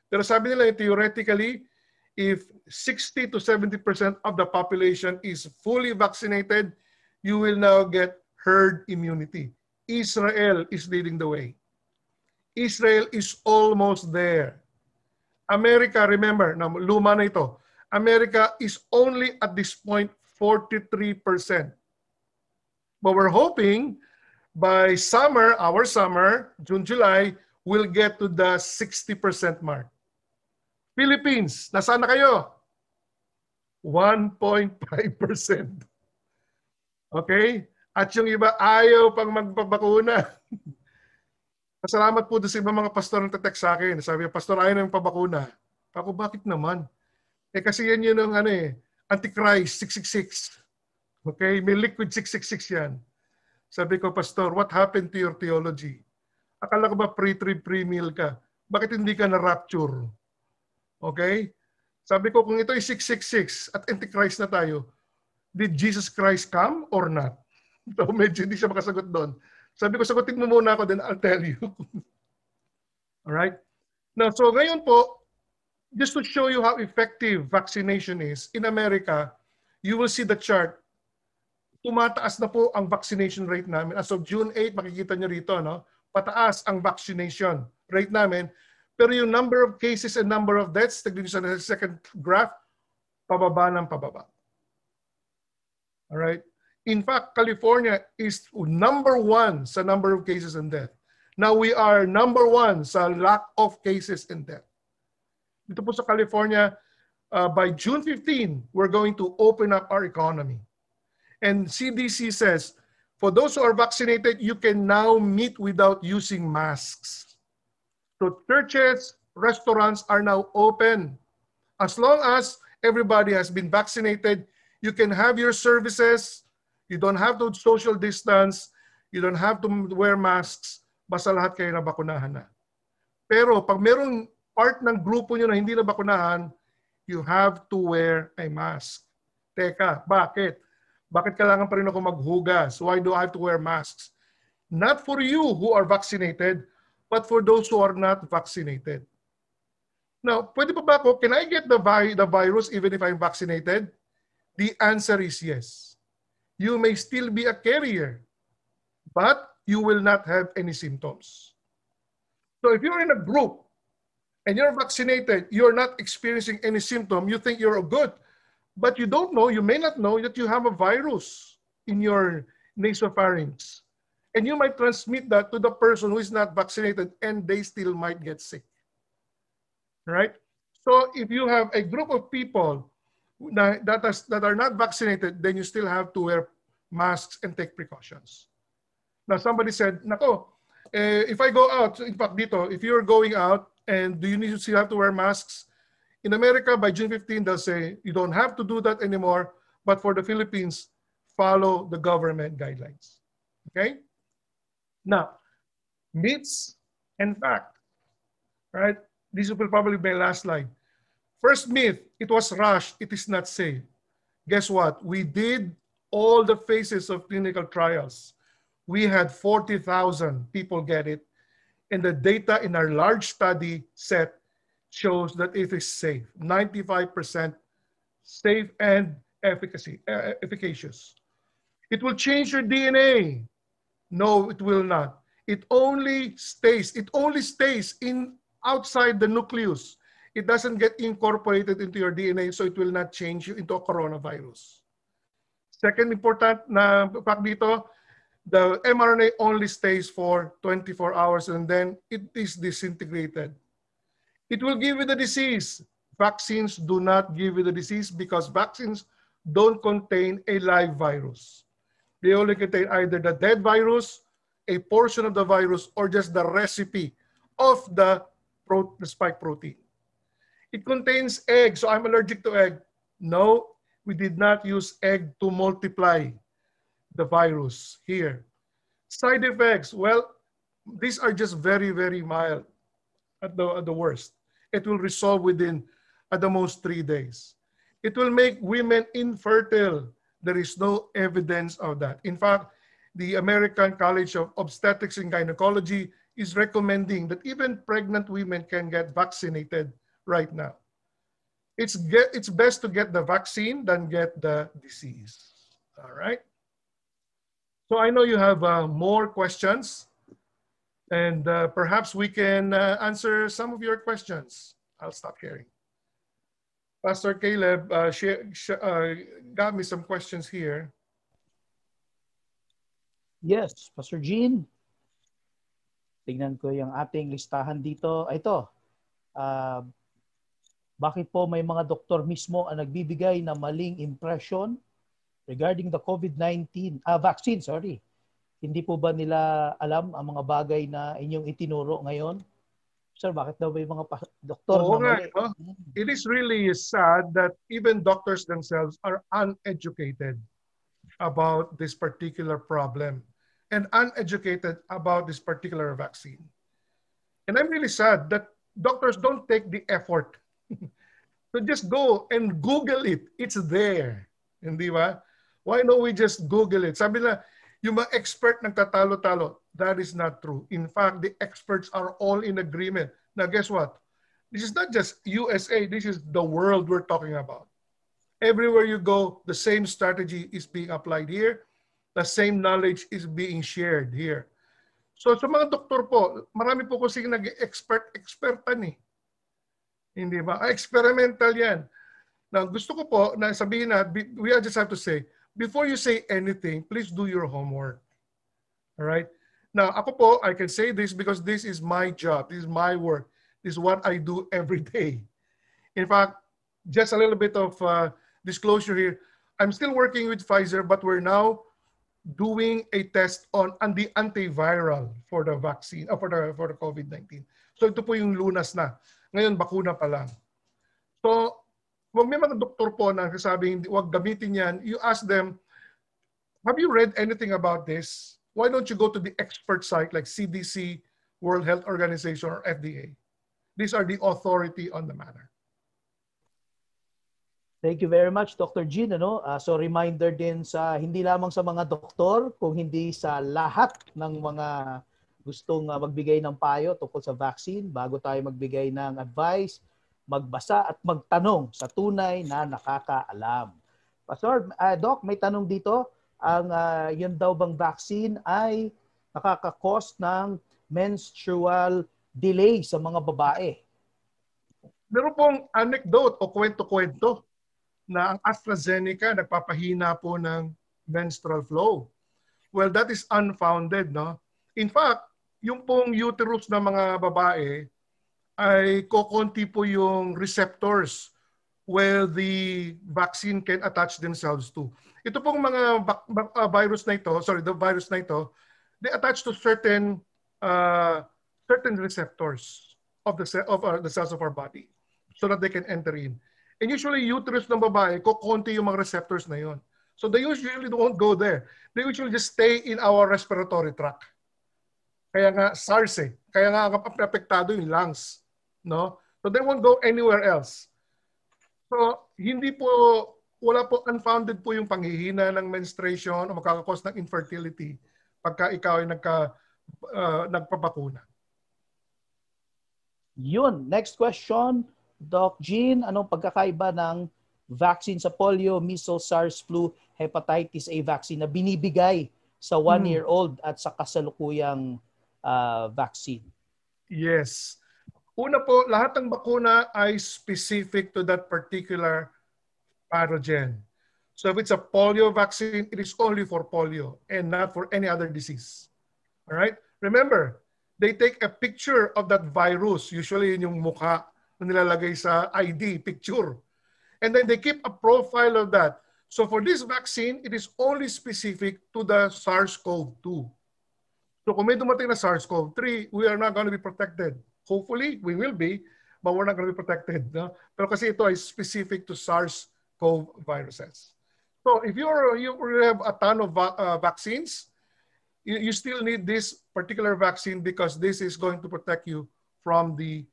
Pero sabi nila theoretically, if 60 to 70% of the population is fully vaccinated, you will now get herd immunity. Israel is leading the way. Israel is almost there. America, remember, na luma na ito, America is only at this point 43%. But we're hoping by summer, our summer, June, July, we'll get to the 60% mark. Philippines, nasaan na kayo? 1.5%. Okay? At yung iba, ayaw pang magpabakuna. Pasalamat po doon sa ibang mga pastor na text sa akin. Sabi, pastor, ayaw na yung pabakuna. Ako, bakit naman? Kasi yan yun ang Antichrist 666. Okay? May liquid 666 yan. Sabi ko, pastor, what happened to your theology? Akala ko ba pre-trib, pre-meal ka? Bakit hindi ka na-rapture? Okay? Sabi ko, kung ito ay 666 at Antichrist na tayo, did Jesus Christ come or not? So medyo hindi siya makasagot doon. Sabi ko, sagutin mo muna ako, then I'll tell you. Alright? Now, so ngayon po, just to show you how effective vaccination is, in America, you will see the chart. Tumataas na po ang vaccination rate namin. As of June 8, makikita nyo rito, no? Pataas ang vaccination rate namin. Pero yung number of cases and number of deaths, tignan nyo sa second graph, pababa ng pababa. Alright? In fact, California is number 1 sa number of cases and death. Now we are number 1 sa lack of cases and death. Dito po sa California, by June 15, we're going to open up our economy. And CDC says, for those who are vaccinated, you can now meet without using masks. So churches, restaurants are now open. As long as everybody has been vaccinated, you can have your services. You don't have to social distance. You don't have to wear masks. Basta lahat kayo nabakunahan na. Pero pag merong part ng grupo nyo na hindi nabakunahan, you have to wear a mask. Teka, bakit? Bakit kailangan pa rin ako maghugas? Why do I have to wear masks? Not for you who are vaccinated, but for those who are not vaccinated. Now, pwede pa ba ako, can I get the virus even if I'm vaccinated? The answer is yes. You may still be a carrier, but you will not have any symptoms. So if you're in a group and you're vaccinated, you're not experiencing any symptom, you think you're good, but you don't know, you may not know that you have a virus in your nasopharynx. And you might transmit that to the person who is not vaccinated and they still might get sick, right? So if you have a group of people that are not vaccinated, then you still have to wear masks and take precautions. Now somebody said, nako, if I go out, in fact dito, if you're going out and do you need to still have to wear masks? In America, by June 15, they'll say, you don't have to do that anymore, but for the Philippines, follow the government guidelines, okay? Now, myths and fact, right? This will probably be my last slide. First myth, it was rushed, it is not safe. Guess what? We did all the phases of clinical trials. We had 40,000 people get it. And the data in our large study set shows that it is safe, 95% safe and efficacious. It will change your DNA. No, it will not. It only stays in outside the nucleus. It doesn't get incorporated into your DNA, so it will not change you into a coronavirus. Second important na fact dito, the mRNA only stays for 24 hours and then it is disintegrated. It will give you the disease. Vaccines do not give you the disease because vaccines don't contain a live virus. They only contain either the dead virus, a portion of the virus, or just the recipe of the spike protein. It contains egg, so I'm allergic to egg. No, we did not use egg to multiply the virus here. Side effects, well, these are just very, very mild at the worst. It will resolve within, at the most, 3 days. It will make women infertile. There is no evidence of that. In fact, the American College of Obstetrics and Gynecology is recommending that even pregnant women can get vaccinated right now. It's best to get the vaccine than get the disease. All right. So I know you have more questions, and perhaps we can answer some of your questions. I'll stop sharing. Pastor Caleb got me some questions here. Yes, Pastor Gene. Tingnan ko yung ating listahan dito. Ito, bakit po may mga doktor mismo ang nagbibigay ng maling impression regarding the COVID-19 vaccine, sorry. Hindi po ba nila alam ang mga bagay na inyong itinuro ngayon? Sir, bakit daw ba yung mga doktor na mali? No? It is really sad that even doctors themselves are uneducated about this particular problem and uneducated about this particular vaccine. And I'm really sad that doctors don't take the effort to just go and Google it. It's there. Hindi ba? Why don't we just Google it? Sabi na, yung mga expert nagtatalo-talo. That is not true. In fact, the experts are all in agreement. Now, guess what? This is not just USA. This is the world we're talking about. Everywhere you go, the same strategy is being applied here. The same knowledge is being shared here. So, sa mga doktor po, marami po kasi nag-expertan eh. Hindi ba? Experimental yan. Now, gusto ko po na sabihin na, we just have to say, before you say anything, please do your homework. All right? Now, ako po, I can say this because this is my job. This is my work. This is what I do every day. In fact, just a little bit of disclosure here. I'm still working with Pfizer, but we're now doing a test on the antiviral for the vaccine, for the COVID-19. So ito po yung lunas na. Ngayon, bakuna pa lang. So, wag may mga doktor po na sasabihin, wag gamitin yan. You ask them, have you read anything about this? Why don't you go to the expert site like CDC, World Health Organization, or FDA? These are the authority on the matter. Thank you very much, Dr. Jean. So reminder din sa hindi lamang sa mga doktor, kung hindi sa lahat ng mga gustong magbigay ng payo tungkol sa vaccine, bago tayo magbigay ng advice, magbasa at magtanong sa tunay na nakakaalam. Pastor, Doc, may tanong dito. Ang yun daw bang vaccine ay nakaka-cause ng menstrual delay sa mga babae. Meron pong anecdote o kwento-kwento na ang AstraZeneca nagpapahina po ng menstrual flow. Well, that is unfounded, no? In fact, yung pong uterus ng mga babae ay kokonti po yung receptors where the vaccine can attach themselves to. Ito pong mga virus na ito, the virus na ito, they attach to certain receptors of the cells of our body so that they can enter in. And usually, uterus ng babae, kukunti yung mga receptors na yon. So they usually don't go there. They usually just stay in our respiratory tract. Kaya nga SARS eh. Kaya nga apektado yung lungs. No? So they won't go anywhere else. So wala po, unfounded po yung panghihina ng menstruation o makakakos ng infertility pagka ikaw ay nagpabakuna. Yun. Next question, Doc Jean, anong pagkakaiba ng vaccine sa polio, measles, SARS, flu, hepatitis A vaccine na binibigay sa 1-year-old at sa kasalukuyang vaccine? Yes. Una po, lahat ng bakuna ay specific to that particular pathogen. So if it's a polio vaccine, it is only for polio and not for any other disease. All right? Remember, they take a picture of that virus, usually yung mukha na nilalagay sa ID, picture. And then they keep a profile of that. So for this vaccine, it is only specific to the SARS-CoV-2. So kung may dumating na SARS-CoV-3, we are not going to be protected. Hopefully, we will be, but we're not going to be protected. No? Pero kasi ito ay specific to SARS-CoV viruses. So if you have a ton of vaccines, you still need this particular vaccine because this is going to protect you from the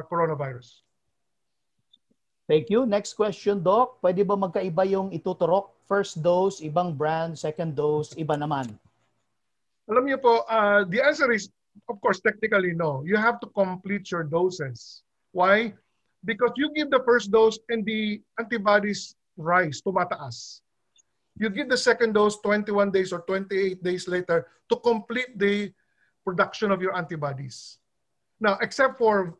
coronavirus. Thank you. Next question, Doc. Pwede ba magkaiba yung ituturok? First dose, ibang brand. Second dose, iba naman. Alam niyo po, the answer is, of course, technically no. You have to complete your doses. Why? Because you give the first dose and the antibodies rise, tumataas. You give the second dose 21 days or 28 days later to complete the production of your antibodies. Now, except for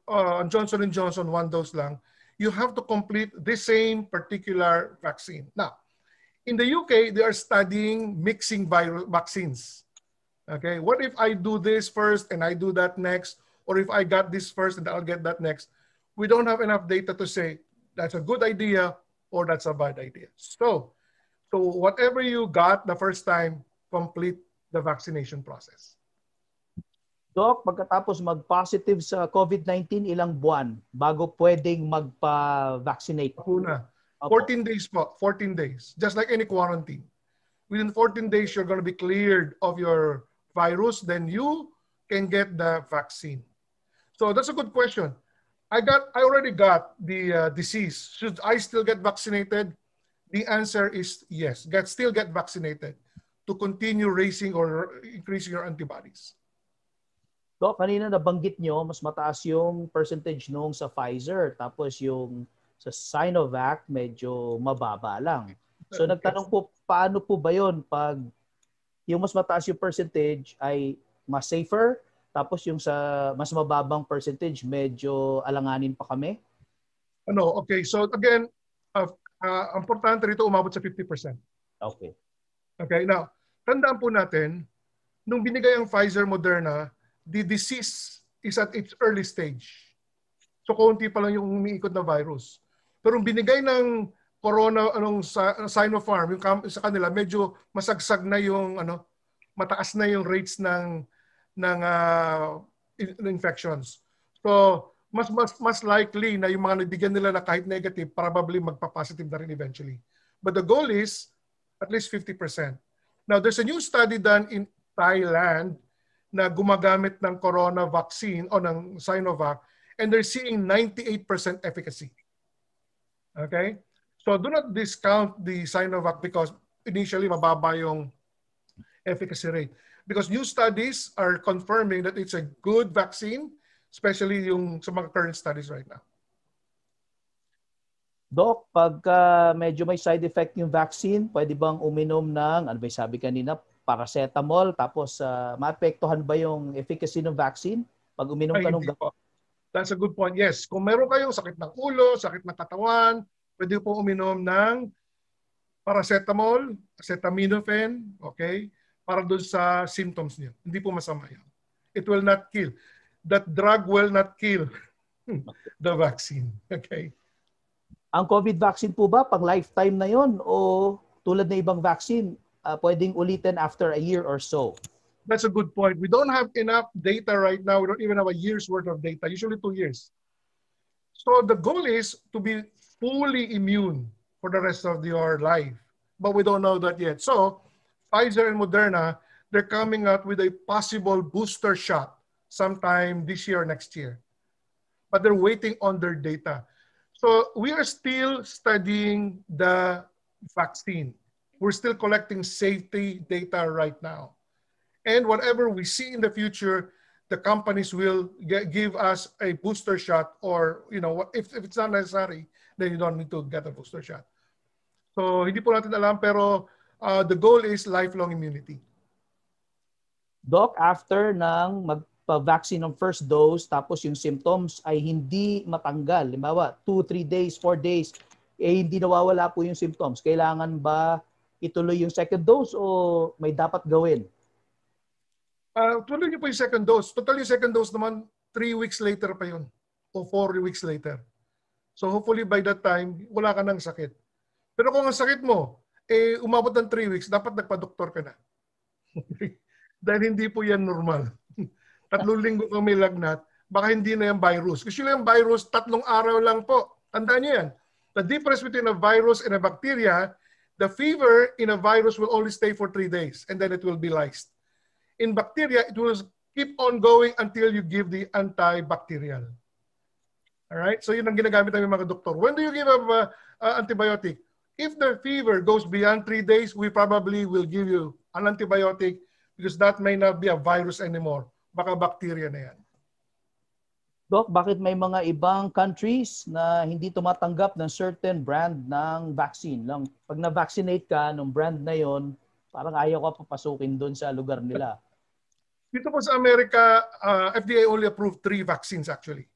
Johnson & Johnson, 1 dose lang, you have to complete the same particular vaccine. Now, in the UK, they are studying mixing vaccines. Okay, what if I do this first and I do that next? Or if I got this first and I'll get that next? We don't have enough data to say that's a good idea or that's a bad idea. So whatever you got the first time, complete the vaccination process. Doc, pagkatapos mag-positive sa COVID-19, ilang buwan bago pwedeng magpa-vaccinate? Una, 14 days po, 14 days. Just like any quarantine. Within 14 days, you're going to be cleared of your virus, then you can get the vaccine. So that's a good question. I already got the disease. Should I still get vaccinated? The answer is yes. Still get vaccinated to continue raising or increasing your antibodies. So, kanina nabanggit nyo, mas mataas yung percentage nung sa Pfizer. Tapos yung sa Sinovac, medyo mababa lang. So, nagtanong po, paano po ba yun pag yung mas mataas yung percentage ay mas safer, tapos yung sa mas mababang percentage, medyo alanganin pa kami? Okay. So, again, importante rito umabot sa 50%. Okay. Okay. Now, tandaan po natin, nung binigay ang Pfizer Moderna, the disease is at its early stage. So, konti pa lang yung umiikot na virus. Pero binigay ng Corona, Sinopharm, yung sa kanila, medyo masagsag na yung, mataas na yung rates ng infections. So, mas likely na yung mga nabigyan nila na kahit negative, probably magpa-positive na rin eventually. But the goal is at least 50%. Now, there's a new study done in Thailand na gumagamit ng corona vaccine o ng Sinovac, and they're seeing 98% efficacy. Okay? So do not discount the Sinovac because initially mababa yung efficacy rate. Because new studies are confirming that it's a good vaccine, especially yung sa mga current studies right now. Doc, pagka medyo may side effect yung vaccine, pwede bang uminom ng, ano ba sabi kanina, paracetamol, tapos maapektuhan ba yung efficacy ng vaccine pag uminom ka ng Hindi po. That's a good point. Yes, kung meron kayong sakit ng ulo, sakit ng katawan, pwede po uminom ng paracetamol, acetaminophen, okay? Para doon sa symptoms niyo. Hindi po masama yan. It will not kill. That drug will not kill the vaccine. Okay? Ang COVID vaccine po ba, pang lifetime na yon o tulad ng ibang vaccine, pwedeng ulitin after a year or so? That's a good point. We don't have enough data right now. We don't even have a year's worth of data, usually 2 years. So the goal is to be fully immune for the rest of your life. But we don't know that yet. So Pfizer and Moderna, they're coming out with a possible booster shot sometime this year or next year. But they're waiting on their data. So we are still studying the vaccine. We're still collecting safety data right now. And whatever we see in the future, the companies will give us a booster shot, or if it's not necessary, then you don't need to get a booster shot. So hindi po natin alam, pero the goal is lifelong immunity. Doc, after ng magpa-vaccine ng first dose, tapos yung symptoms ay hindi matanggal, limbawa 2, 3 days, 4 days, hindi nawawala po yung symptoms, kailangan ba ituloy yung second dose o may dapat gawin? Tuloy niyo po yung second dose. Total yung second dose naman, 3 weeks later pa yun. O 4 weeks later. So hopefully by that time, wala ka ng sakit. Pero kung ang sakit mo, umabot ng 3 weeks, dapat nagpa-doktor ka na. Dahil hindi po yan normal. 3 linggo kang may lagnat, baka hindi na yung virus. Kasi yung virus, 3 araw lang po. Tandaan niyo yan. The difference between a virus and a bacteria, the fever in a virus will only stay for 3 days and then it will be lysed. In bacteria, it will keep on going until you give the antibacterial. All right? So yun ang ginagamit ng mga doktor. When do you give an antibiotic? If the fever goes beyond 3 days, we probably will give you an antibiotic because that may not be a virus anymore. Baka bacteria na yan. Doc, bakit may mga ibang countries na hindi tumatanggap ng certain brand ng vaccine? Pag na-vaccinate ka ng brand na yon, parang ayaw ka papasukin doon sa lugar nila. Dito po sa Amerika, FDA only approved 3 vaccines actually.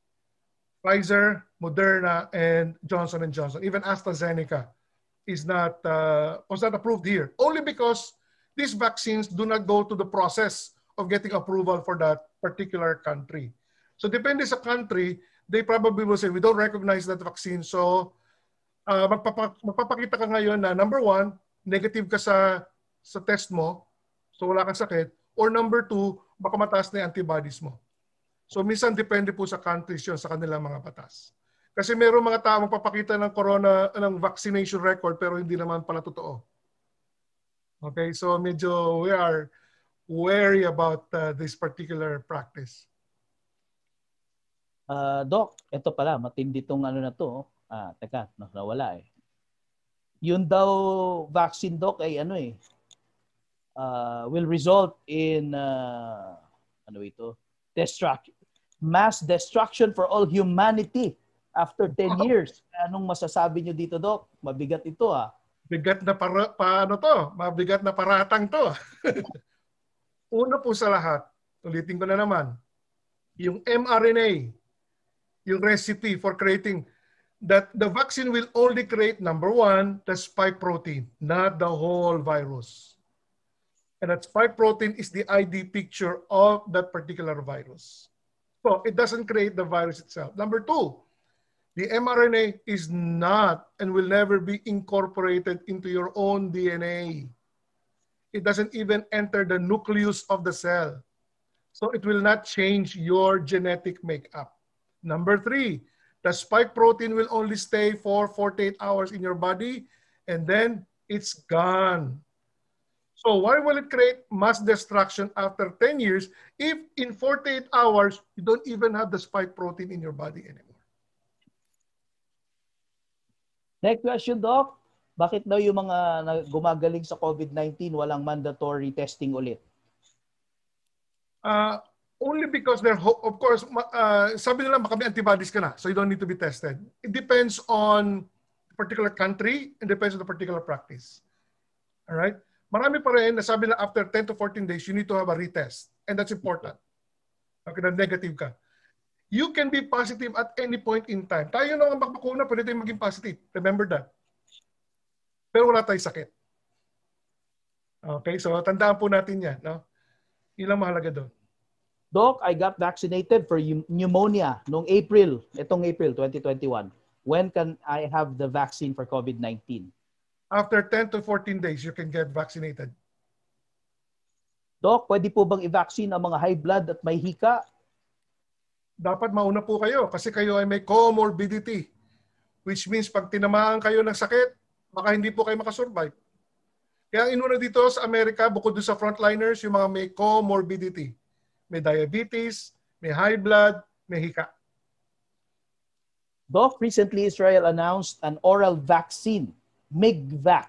Pfizer, Moderna, and Johnson & Johnson. Even AstraZeneca was not approved here. Only because these vaccines do not go to the process of getting approval for that particular country. So depende sa country, they probably will say, we don't recognize that vaccine. So magpapakita ka ngayon na number 1, negative ka sa test mo, so wala kang sakit. Or number 2, baka mataas na yung antibodies mo. So minsan depende po sa countries yun, sa kanilang mga batas. Kasi mayroong mga tao magpapakita ng vaccination record pero hindi naman pala totoo. Okay, so medyo we are wary about this particular practice. Doc, ito pala, matindi tong na to. Teka, nawala eh. Yun daw vaccine, Doc, ay will result in mass destruction for all humanity after 10 years. Anong masasabi nyo dito, Doc? Mabigat ito Bigat na mabigat na paratang to. Una po sa lahat, ulitin ko na naman, yung mRNA, yung recipe for creating that the vaccine will only create, number 1, the spike protein, not the whole virus. And that spike protein is the ID picture of that particular virus. So it doesn't create the virus itself. Number 2, the mRNA is not and will never be incorporated into your own DNA. It doesn't even enter the nucleus of the cell. So it will not change your genetic makeup. Number 3, the spike protein will only stay for 48 hours in your body and then it's gone. So why will it create mass destruction after 10 years if in 48 hours you don't even have the spike protein in your body anymore? Next question, Doc. Bakit daw yung mga gumagaling sa COVID-19 walang mandatory testing ulit? Only because of course, sabi nila baka may antibodies ka na, so you don't need to be tested. It depends on the particular country and depends on the particular practice. All right? Marami pa rin na sabi na after 10 to 14 days, you need to have a retest. And that's important. Okay, na negative ka. You can be positive at any point in time. Tayo nang bakbakuna, pwede tayong maging positive. Remember that. Pero wala tayong sakit. Okay, so tandaan po natin yan. No? Yun lang mahalaga doon. Doc, I got vaccinated for pneumonia noong April, itong April 2021. When can I have the vaccine for COVID-19? After 10 to 14 days, you can get vaccinated. Doc, pwede po bang i-vaccine ang mga high blood at may hika? Dapat mauna po kayo kasi kayo ay may comorbidity. Which means pag tinamaan kayo ng sakit, baka hindi po kayo makasurvive. Kaya ang inuna dito sa Amerika, bukod doon sa frontliners, yung mga may comorbidity. May diabetes, may high blood, may hika. Doc, recently Israel announced an oral vaccine, MIG-VAC.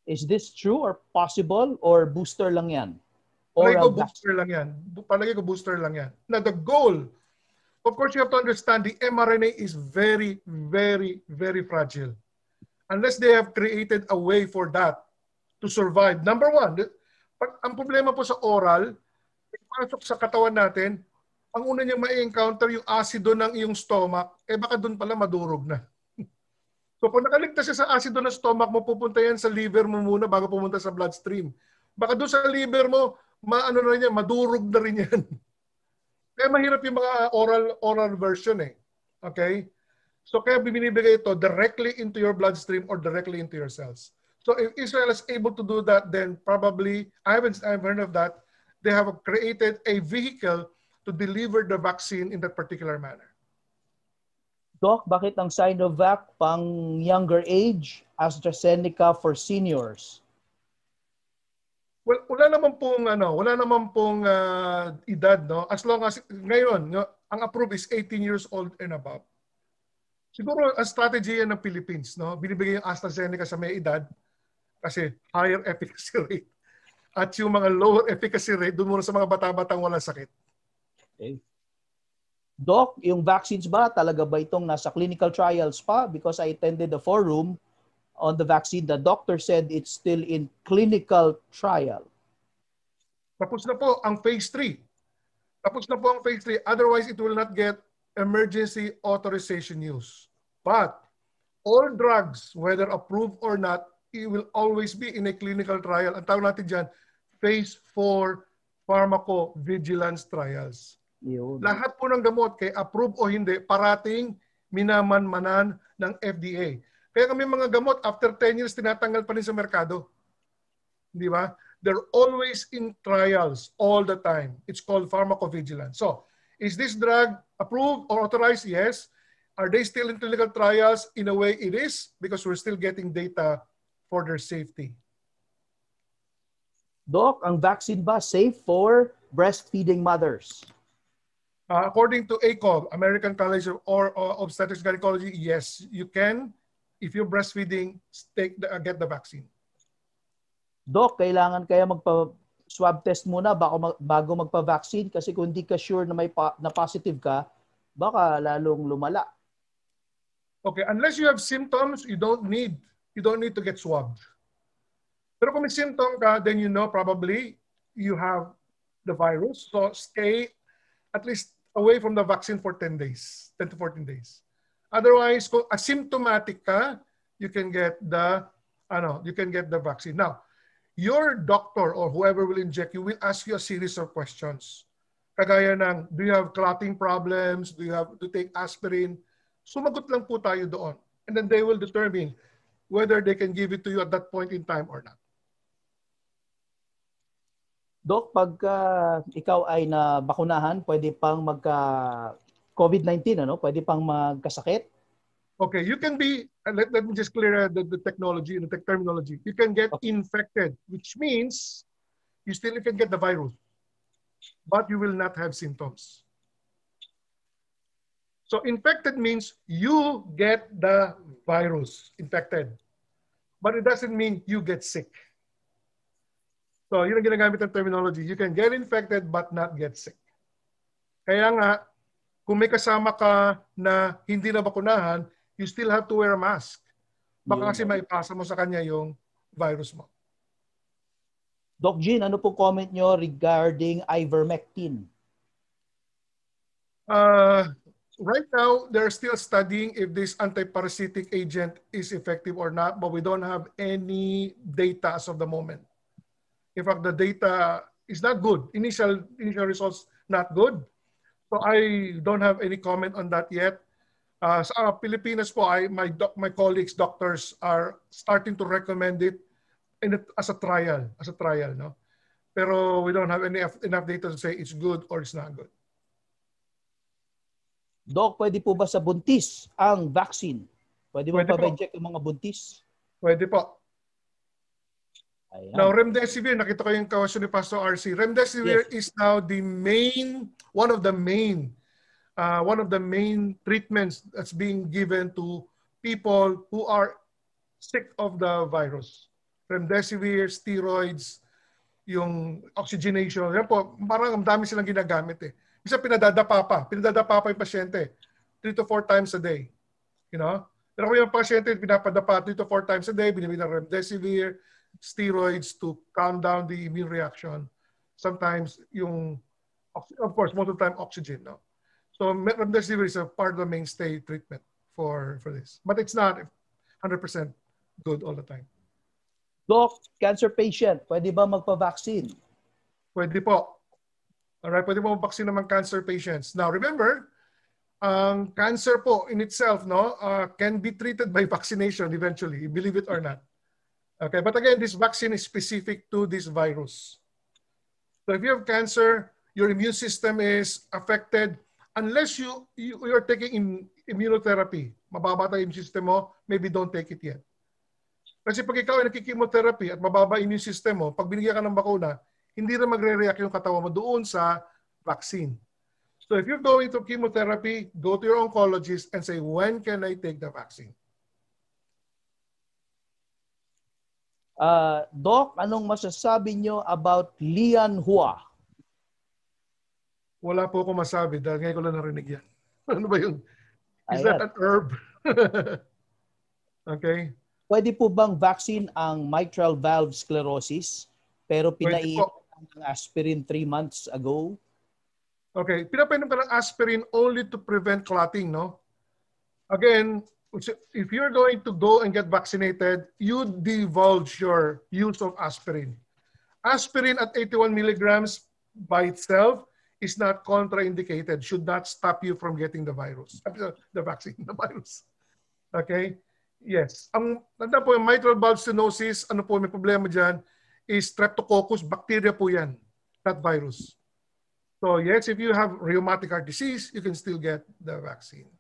Is this true or possible or booster lang yan? Palagi ko booster lang yan. Palagi ko booster lang yan. Now the goal, of course you have to understand the mRNA is very, very, very fragile. Unless they have created a way for that to survive. Number one, ang problema po sa oral, pasok sa katawan natin, ang una niyang ma-encounter yung acido ng iyong stomach, baka doon pala madurog na. So kung nakaligtas siya sa acido ng stomach mo, pupunta yan sa liver mo muna bago pumunta sa bloodstream. Baka doon sa liver mo, madurog na rin yan. Kaya mahirap yung mga oral version eh. Okay? So kaya binibigay ito directly into your bloodstream or directly into your cells. So if Israel is able to do that, then probably, I've heard of that, they have created a vehicle to deliver the vaccine in that particular manner. Doc, bakit ang Sinovac pang younger age, AstraZeneca for seniors? Well, wala naman pong edad, no? As long as ngayon, no, ang approved is 18 years old and above. Siguro ang strategy yan ng Philippines, no? Binibigay yung AstraZeneca sa may edad kasi higher efficacy rate. At yung mga lower efficacy rate, doon muna sa mga bata-batang walang sakit. Okay. Doc, yung vaccines ba, talaga ba itong nasa clinical trials pa? Because I attended the forum on the vaccine. The doctor said it's still in clinical trial. Tapos na po ang phase 3. Tapos na po ang phase 3. Otherwise, it will not get emergency authorization use. But all drugs, whether approved or not, it will always be in a clinical trial. Ang tawag natin dyan, phase 4 pharmacovigilance trials. Yun. Lahat po ng gamot, kay approve o hindi, parating minamanmanan ng FDA. Kaya kami mga gamot, after 10 years, tinatanggal pa rin sa merkado. Di ba? They're always in trials all the time. It's called pharmacovigilance. So, is this drug approved or authorized? Yes. Are they still in clinical trials? In a way, it is, because we're still getting data for their safety. Doc, ang vaccine ba safe for breastfeeding mothers? According to ACOG, American College of Obstetrics and Gynecology, yes, you can. If you're breastfeeding, get the vaccine. Doc, kailangan kaya magpa-swab test muna bago magpa-vaccine? Kasi kung hindi ka sure na na positive ka, baka lalong lumala. Okay, unless you have symptoms, you don't need to get swabbed. Pero kung may symptom ka, then you know probably you have the virus. So stay at least away from the vaccine for 10 days, 10 to 14 days. Otherwise, kung asymptomatic ka, you can get the vaccine. Now, your doctor or whoever will inject you will ask you a series of questions. Kagaya ng, do you have clotting problems? Do you have to take aspirin? Sumagot lang po tayo doon. And then they will determine whether they can give it to you at that point in time or not. Doc, pagka ikaw ay nabakunahan, pwede pang magka-COVID-19, ano? Pwede pang magkasakit? Okay, you can be, let me just clear the technology and the terminology. You can get infected, which means you still can get the virus, but you will not have symptoms. So infected means you get the virus, infected. But it doesn't mean you get sick. So yun ang ginagamit ng terminology. You can get infected but not get sick. Kaya nga, kung may kasama ka na hindi na bakunahan, you still have to wear a mask. Baka kasi maipasa mo sa kanya yung virus mo. Doc Jean, ano po comment nyo regarding ivermectin? right now, they're still studying if this antiparasitic agent is effective or not, but we don't have any data as of the moment. In fact, the data is not good. Initial results not good. So I don't have any comment on that yet. Sa Pilipinas po, my colleagues, doctors are starting to recommend it as a trial, no? Pero we don't have enough data to say it's good or it's not good. Doc, pwede po ba sa buntis ang vaccine? Pwede ba Pwede po. pa-inject ang mga buntis? Pwede po. Ayan. Now, remdesivir, nakita ko yung question ni Pastor RC. Remdesivir is now one of the main treatments that's being given to people who are sick of the virus. Remdesivir, steroids, yung oxygenation. Yan po, parang ang dami silang ginagamit eh. Isa pinadadapa pa yung pasyente 3 to 4 times a day. You know? Pero kung yung pasyente pinapadapa 3 to 4 times a day, binibigyan ng remdesivir, steroids to calm down the immune reaction. Sometimes of course, most of the time oxygen. No? So remdesivir is a part of the mainstay treatment for this. But it's not 100% good all the time. Doc, cancer patient, pwede ba magpa-vaccine? Pwede po. Alright, pwede mo mag-vaccine naman cancer patients. Now, remember, cancer po in itself can be treated by vaccination eventually, believe it or not. Okay, but again, this vaccine is specific to this virus. So if you have cancer, your immune system is affected unless you're taking immunotherapy. Mababa tayo immune system mo, maybe don't take it yet. Kasi pag ikaw ay nakikimotherapy at mababa immune system mo, pag binigyan ka ng bakuna, hindi na magre-react yung katawan mo doon sa vaccine. So if you're going to chemotherapy, go to your oncologist and say, when can I take the vaccine? Doc, anong masasabi nyo about Lian Hua? Wala po ako masabi dahil ngayon ko lang narinig yan. Ano ba yun? Is Ayan. that an herb? Okay. Pwede po bang vaccine ang mitral valve sclerosis pero pinaiinom ng aspirin 3 months ago? Okay. Pinapainom ka ng aspirin only to prevent clotting, no? Again, if you're going to go and get vaccinated, you divulge your use of aspirin. Aspirin at 81 milligrams by itself is not contraindicated, should not stop you from getting the virus. The vaccine, the virus. Okay? Yes. Tanda po yung mitral valve stenosis, ano po may problema dyan, is streptococcus, bacteria po yan, not virus. So yes, if you have rheumatic heart disease, you can still get the vaccine.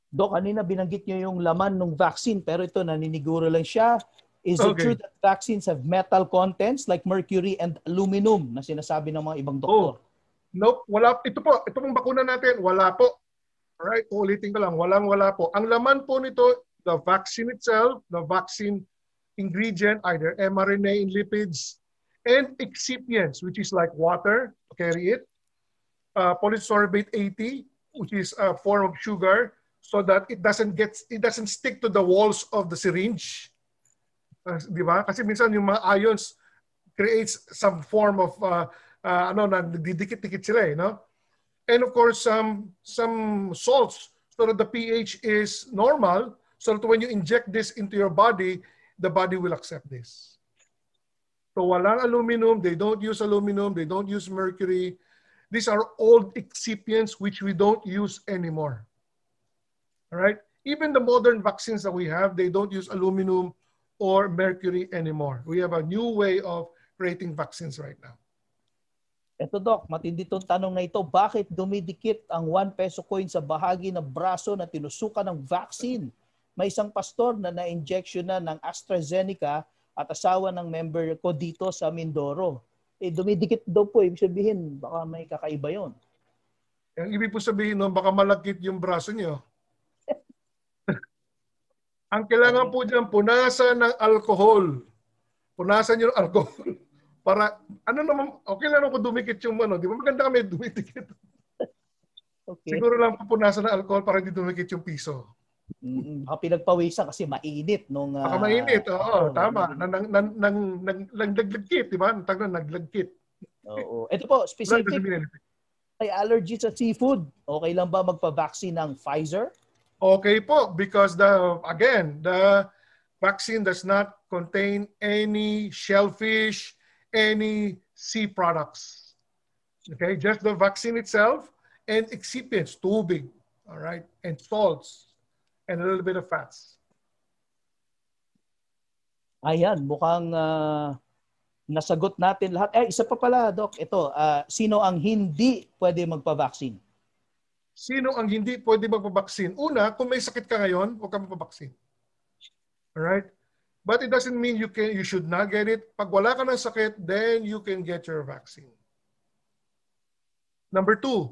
Dok, kanina binanggit nyo yung laman ng vaccine pero ito naniniguro lang siya. Is it true that vaccines have metal contents like mercury and aluminum na sinasabi ng mga ibang doktor? Nope, wala. Ito pong bakuna natin, wala po. Alright, ulitin ko lang, wala po. Ang laman po nito, the vaccine itself, the vaccine ingredient, either MRNA in lipids, and excipients, which is like water, carry it, polysorbate 80, which is a form of sugar, so that it doesn't stick to the walls of the syringe. Di ba? Kasi minsan yung mga ions creates some form of nagdidikit-dikit sila, no? And of course, some salts so that the pH is normal, so that when you inject this into your body, the body will accept this. So walang aluminum, they don't use aluminum, they don't use mercury. These are old excipients which we don't use anymore. All right? Even the modern vaccines that we have, they don't use aluminum or mercury anymore. We have a new way of creating vaccines right now. Eto Doc, matindi tong tanong na ito. Bakit dumidikit ang 1 peso coin sa bahagi ng braso na tinusukan ng vaccine? May isang pastor na na-injection na ng AstraZeneca at asawa ng member ko dito sa Mindoro. Dumidikit daw po. Ibig sabihin, baka may kakaiba yon. Ang ibig po sabihin, baka malagkit yung braso niyo. Ang kailangan po dyan, punasan ng alcohol. Punasan yung alcohol. Para, okay lang kung dumikit yung di ba maganda kami dumidikit. Okay. Siguro lang pupunasan ng alcohol para hindi dumikit yung piso. Pinagpawisan kasi mainit nung... Baka mainit, oo, tama. Naglagkit, di ba? Naglagkit. Oo. Ito po, specific. may allergy sa seafood, okay lang ba magpa-vaccine ng Pfizer? Okay po, because the vaccine does not contain any shellfish, any sea products. Okay, just the vaccine itself and excipients, tubig, all right, and salts, and a little bit of fats. Ayan, mukhang nasagot natin lahat. Isa pa pala, Doc. Ito, sino ang hindi pwede magpa-vaccine? Sino ang hindi pwede magpabaksin? Una, kung may sakit ka ngayon, huwag ka magpabaksin. Alright? But it doesn't mean you should not get it. Pag wala ka ng sakit, then you can get your vaccine. Number 2,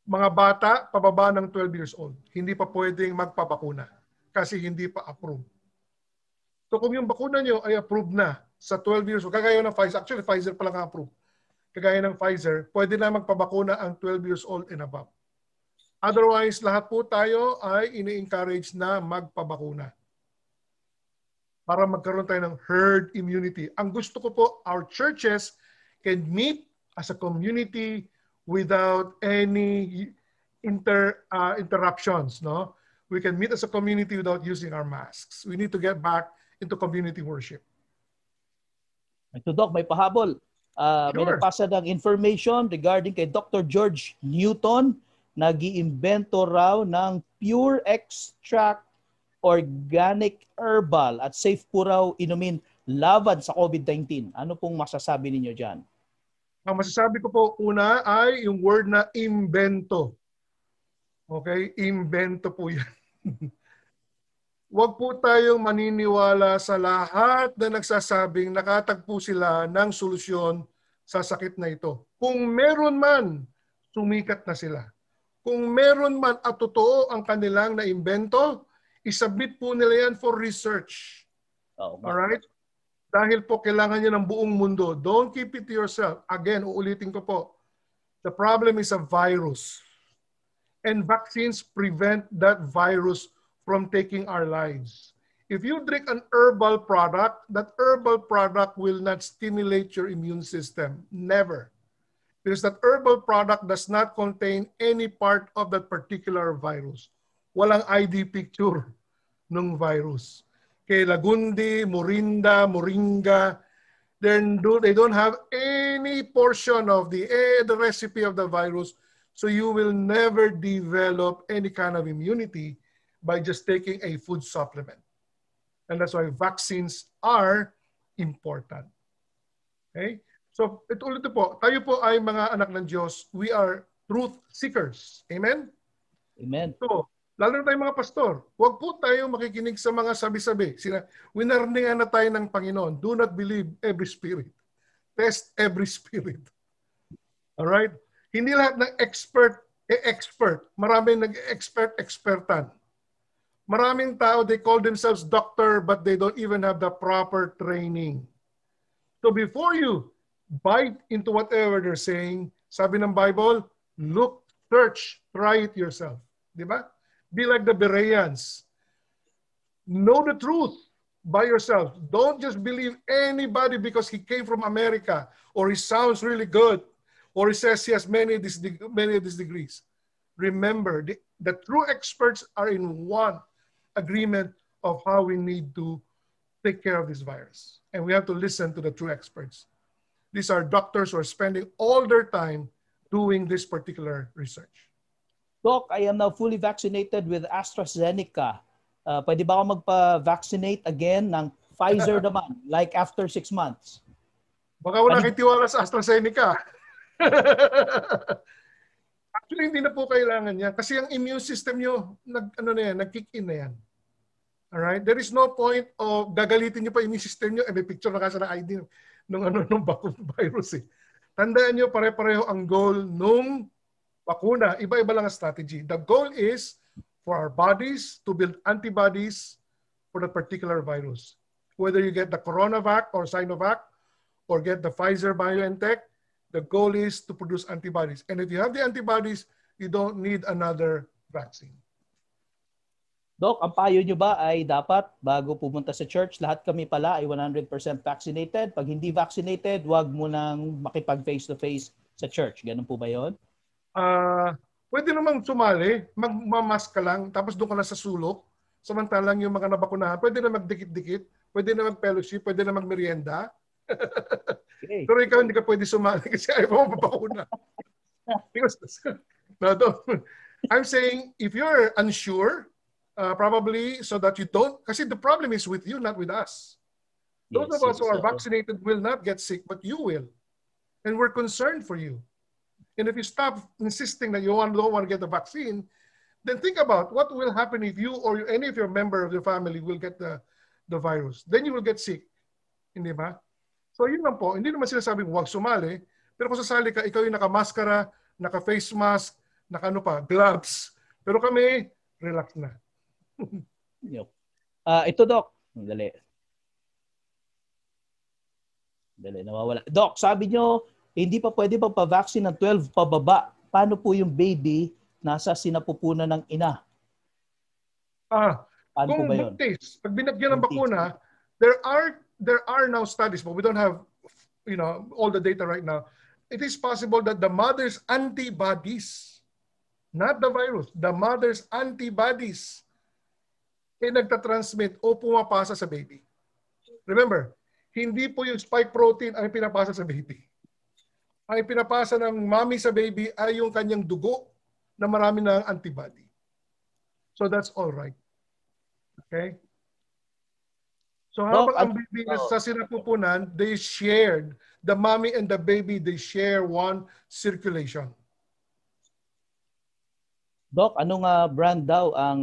mga bata pababa ng 12 years old, hindi pa pwedeng magpabakuna kasi hindi pa approved. So kung yung bakuna nyo ay approved na sa 12 years old, kagaya ng Pfizer, actually Pfizer pa lang approved. Kagaya ng Pfizer, pwede na magpabakuna ang 12 years old and above. Otherwise, lahat po tayo ay ini-encourage na magpabakuna para magkaroon tayo ng herd immunity. Ang gusto ko po, our churches can meet as a community without any interruptions. No? We can meet as a community without using our masks. We need to get back into community worship. Ito, Doc, may pahabol. May nagpasa ng information regarding kay Dr. George Newton. Nag-iimbento raw ng pure extract organic herbal at safe po raw inumin laban sa COVID-19. Ano pong masasabi ninyo dyan? Ang masasabi ko po una ay yung word na imbento. Okay? Imbento po yan. Huwag po tayong maniniwala sa lahat na nagsasabing nakatagpo sila ng solusyon sa sakit na ito. Kung meron man, sumikat na sila. Kung meron man at totoo ang kanilang naimbento, isubmit po nila yan for research. Alright? Dahil po kailangan niya ng buong mundo. Don't keep it to yourself. Again, uulitin ko po. The problem is a virus. And vaccines prevent that virus from taking our lives. If you drink an herbal product, that herbal product will not stimulate your immune system. Never. Because that herbal product does not contain any part of that particular virus. Walang ID picture ng virus. Kay Lagundi, Moringa, they don't have any portion of the recipe of the virus. So you will never develop any kind of immunity by just taking a food supplement. And that's why vaccines are important. Okay? So, ulit po, tayo po ay mga anak ng Diyos. We are truth seekers. Amen? Amen. So, lalo na tayong mga pastor, huwag po tayo makikinig sa mga sabi-sabi. Winarningan na tayo ng Panginoon. Do not believe every spirit. Test every spirit. Alright? Hindi lahat ng expert. Maraming nag-expertan. Maraming tao, they call themselves doctor, but they don't even have the proper training. So before you bite into whatever they're saying, sabi ng Bible, look, search, try it yourself. Di ba? Be like the Bereans. Know the truth by yourself. Don't just believe anybody because he came from America or he sounds really good or he says he has many of these degrees. Remember, the true experts are in one agreement of how we need to take care of this virus. And we have to listen to the true experts. These are doctors who are spending all their time doing this particular research. Doc, I am now fully vaccinated with AstraZeneca. Pwede ba ako magpa-vaccinate again ng Pfizer naman, like after 6 months? Baka wala kang tiwala sa AstraZeneca. Actually, hindi na po kailangan yan. Kasi ang immune system nyo, nag-kick in na yan. Alright? There is no point of gagalitin nyo pa immune system nyo. May picture na kasi na ID nung virus eh. Tandaan nyo, pare-pareho ang goal nung bakuna. Iba-iba lang ang strategy. The goal is for our bodies to build antibodies for that particular virus. Whether you get the CoronaVac or Sinovac or get the Pfizer-BioNTech, the goal is to produce antibodies. And if you have the antibodies, you don't need another vaccine. Doc, ang payo nyo ba ay dapat bago pumunta sa church, lahat kami pala ay 100% vaccinated? Pag hindi vaccinated, wag mo nang makipag face-to-face sa church. Ganun po ba yun? Pwede namang sumali, magmamask ka lang, tapos doon ka na sa sulok. Samantalang yung mga nabakunahan, pwede na magdikit-dikit, pwede na mag-fellowship, pwede na magmerienda. Okay. Pero ikaw hindi ka pwede sumali kasi ayaw mo mabakuna. I'm saying, if you're unsure, probably so that you don't, kasi the problem is with you, not with us. Those of us who are vaccinated will not get sick, but you will. And we're concerned for you. And if you stop insisting that you don't want to get the vaccine, then think about what will happen if you or any of your member of your family will get the virus. Then you will get sick. Hindi ba? So yun lang po. Hindi naman sinasabing huwag sumali. Pero kung sasali ka, ikaw yung naka-maskara, naka-face mask, naka-ano pa, gloves. Pero kami, relax na. Ito, Doc. Dali, nawawala. Doc, sabi nyo, hindi pa pwede magpa-vaccine ng 12 pababa. Paano po yung baby nasa sinapupunan ng ina? Paano Kung po ba yun? buntis, pag binagyan ng bakuna, there are now studies, but we don't have all the data right now. It is possible that the mother's antibodies, not the virus, the mother's antibodies, ay nagtatransmit o pumapasa sa baby. Remember, hindi po yung spike protein ang pinapasa sa baby. Ang pinapasa ng mommy sa baby ay yung kanyang dugo na marami ng antibody. So that's all right. Okay? So habang ang baby sa sinapupunan, they shared, the mommy and the baby, they share one circulation. Doc, anong brand daw ang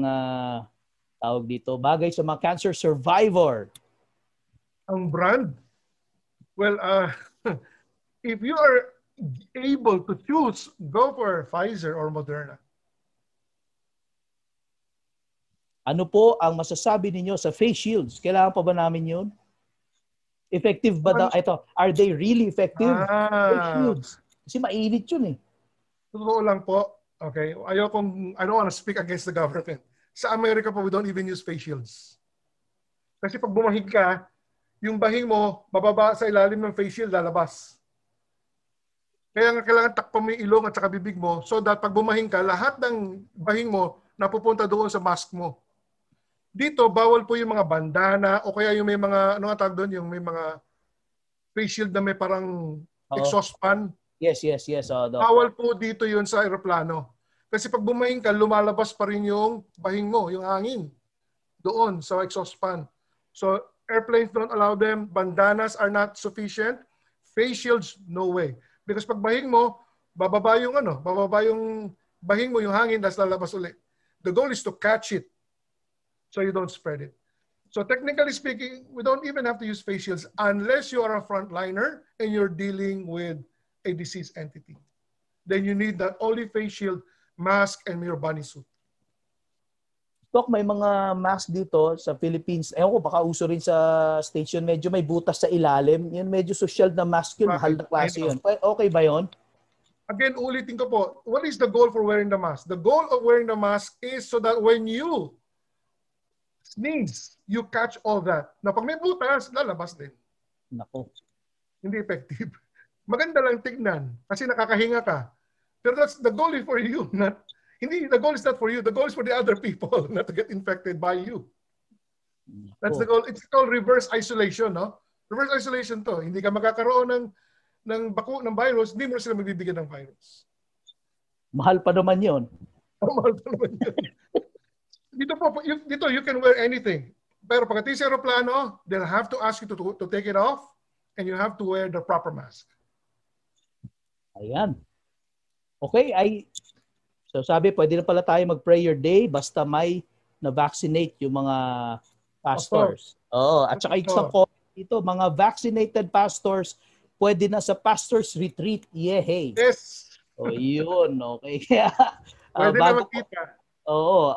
tawag dito? Bagay sa mga cancer survivor. Ang brand? Well, if you are able to choose, go for Pfizer or Moderna. Ano po ang masasabi ninyo sa face shields? Kailangan pa ba namin yun? Effective ba daw? Ito, are they really effective? Face shields. Kasi mainit yun eh. Totoo lang po. Okay. I don't want to speak against the government. Sa Amerika po, we don't even use face shields. Kasi pag bumahig ka, yung bahing mo, bababa sa ilalim ng face shield, lalabas. Kaya nga kailangan takpan mo yung ilong at saka bibig mo so that pag bumahing ka, lahat ng bahing mo napupunta doon sa mask mo. Dito, bawal po yung mga bandana o kaya yung may mga, ano nga tawag doon, yung may mga face shield na may parang exhaust fan. Yes. Bawal po dito yun sa aeroplano. Kasi pag bumahing ka, lumalabas pa rin yung bahing mo, yung hangin doon sa exhaust fan. So, airplanes don't allow them. Bandanas are not sufficient. Face shields, no way. Because pag bahing mo, bababa yung bahing mo, yung hangin, tapos lalabas ulit. The goal is to catch it so you don't spread it. So technically speaking, we don't even have to use face shields unless you are a frontliner and you're dealing with a disease entity. Then you need that only face shield, mask, and your bunny suit. Doc, may mga mask dito sa Philippines. Ewan ko, baka uso rin sa station. Medyo may butas sa ilalim. Yun, medyo social na mask yun. Mahal na klase yun. Okay ba yun? Again, ulitin ko po. What is the goal for wearing the mask? The goal of wearing the mask is so that when you sneeze, you catch all that. Na pag may butas, lalabas din. Nako. Hindi effective. Maganda lang tignan kasi nakakahinga ka. Pero that's the goal is for you, not hindi, the goal is not for you. The goal is for the other people not to get infected by you. That's the goal. It's called reverse isolation, no? Reverse isolation to. Hindi ka magkakaroon ng virus, hindi mo sila magbibigyan ng virus. Mahal pa naman yun. Mahal pa naman yun. Dito, you can wear anything. Pero pagdating sa aeroplano, they'll have to ask you to take it off and you have to wear the proper mask. Ayan. Okay, so sabi, pwede na pala tayo mag-prayer day basta may na-vaccinate yung mga pastors. At saka isang dito, mga vaccinated pastors, pwede na sa pastors retreat. Yehey. Yes. Yun. Okay. Pwede na makita.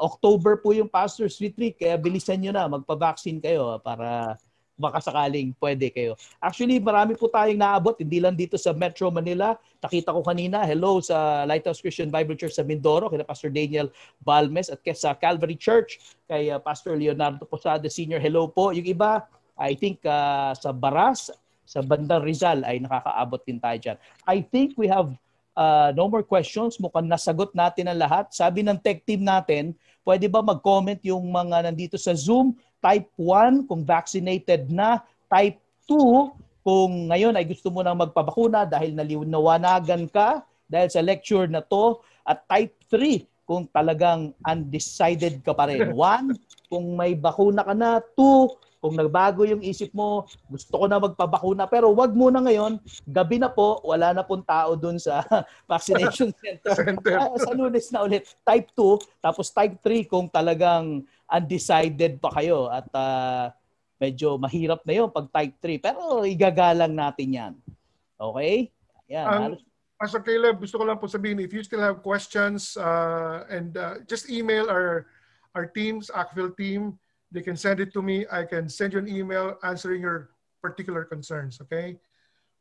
October po yung pastors retreat. Kaya bilisan nyo na, magpa-vaccine kayo para baka sakaling pwede kayo. Actually, marami po tayong naabot, hindi lang dito sa Metro Manila. Nakita ko kanina, hello sa Lighthouse Christian Bible Church sa Mindoro, kay Pastor Daniel Balmes, at sa Calvary Church, kay Pastor Leonardo Posada Sr. Hello po. Yung iba, I think sa Baras, sa bandang Rizal ay nakakaabot din tayo dyan. I think we have no more questions. Mukhang nasagot natin ang lahat. Sabi ng tech team natin, pwede ba mag-comment yung mga nandito sa Zoom? Type 1 kung vaccinated na. Type 2 kung ngayon ay gusto mo nang magpabakuna dahil naliwanagan ka dahil sa lecture na to. At type 3 kung talagang undecided ka pa rin. 1, kung may bakuna ka na. 2, kung nagbago yung isip mo, gusto ko na magpabakuna, pero wag muna ngayon, gabi na po, wala na pong tao dun sa vaccination center. Sa Lunes na ulit. Type 2, tapos type 3 kung talagang undecided pa kayo at medyo mahirap na yun pag type 3. Pero igagalang natin yan. Okay? Yan. Pastor Caleb, gusto ko lang po sabihin, if you still have questions and just email our teams, ACFIL team. They can send it to me. I can send you an email answering your particular concerns, okay?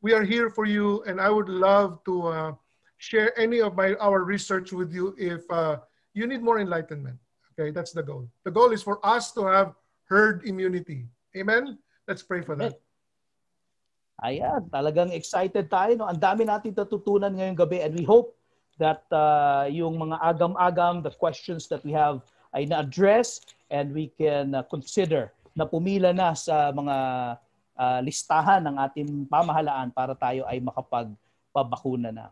We are here for you, and I would love to share any of our research with you if you need more enlightenment, okay? That's the goal. The goal is for us to have herd immunity. Amen? Let's pray for that. Ayan, talagang excited tayo. No? Ang dami natin natutunan ngayong gabi, and we hope that yung mga agam-agam, the questions that we have ay na-address, and we can consider na pumila na sa mga listahan ng ating pamahalaan para tayo ay makapagpabakuna na.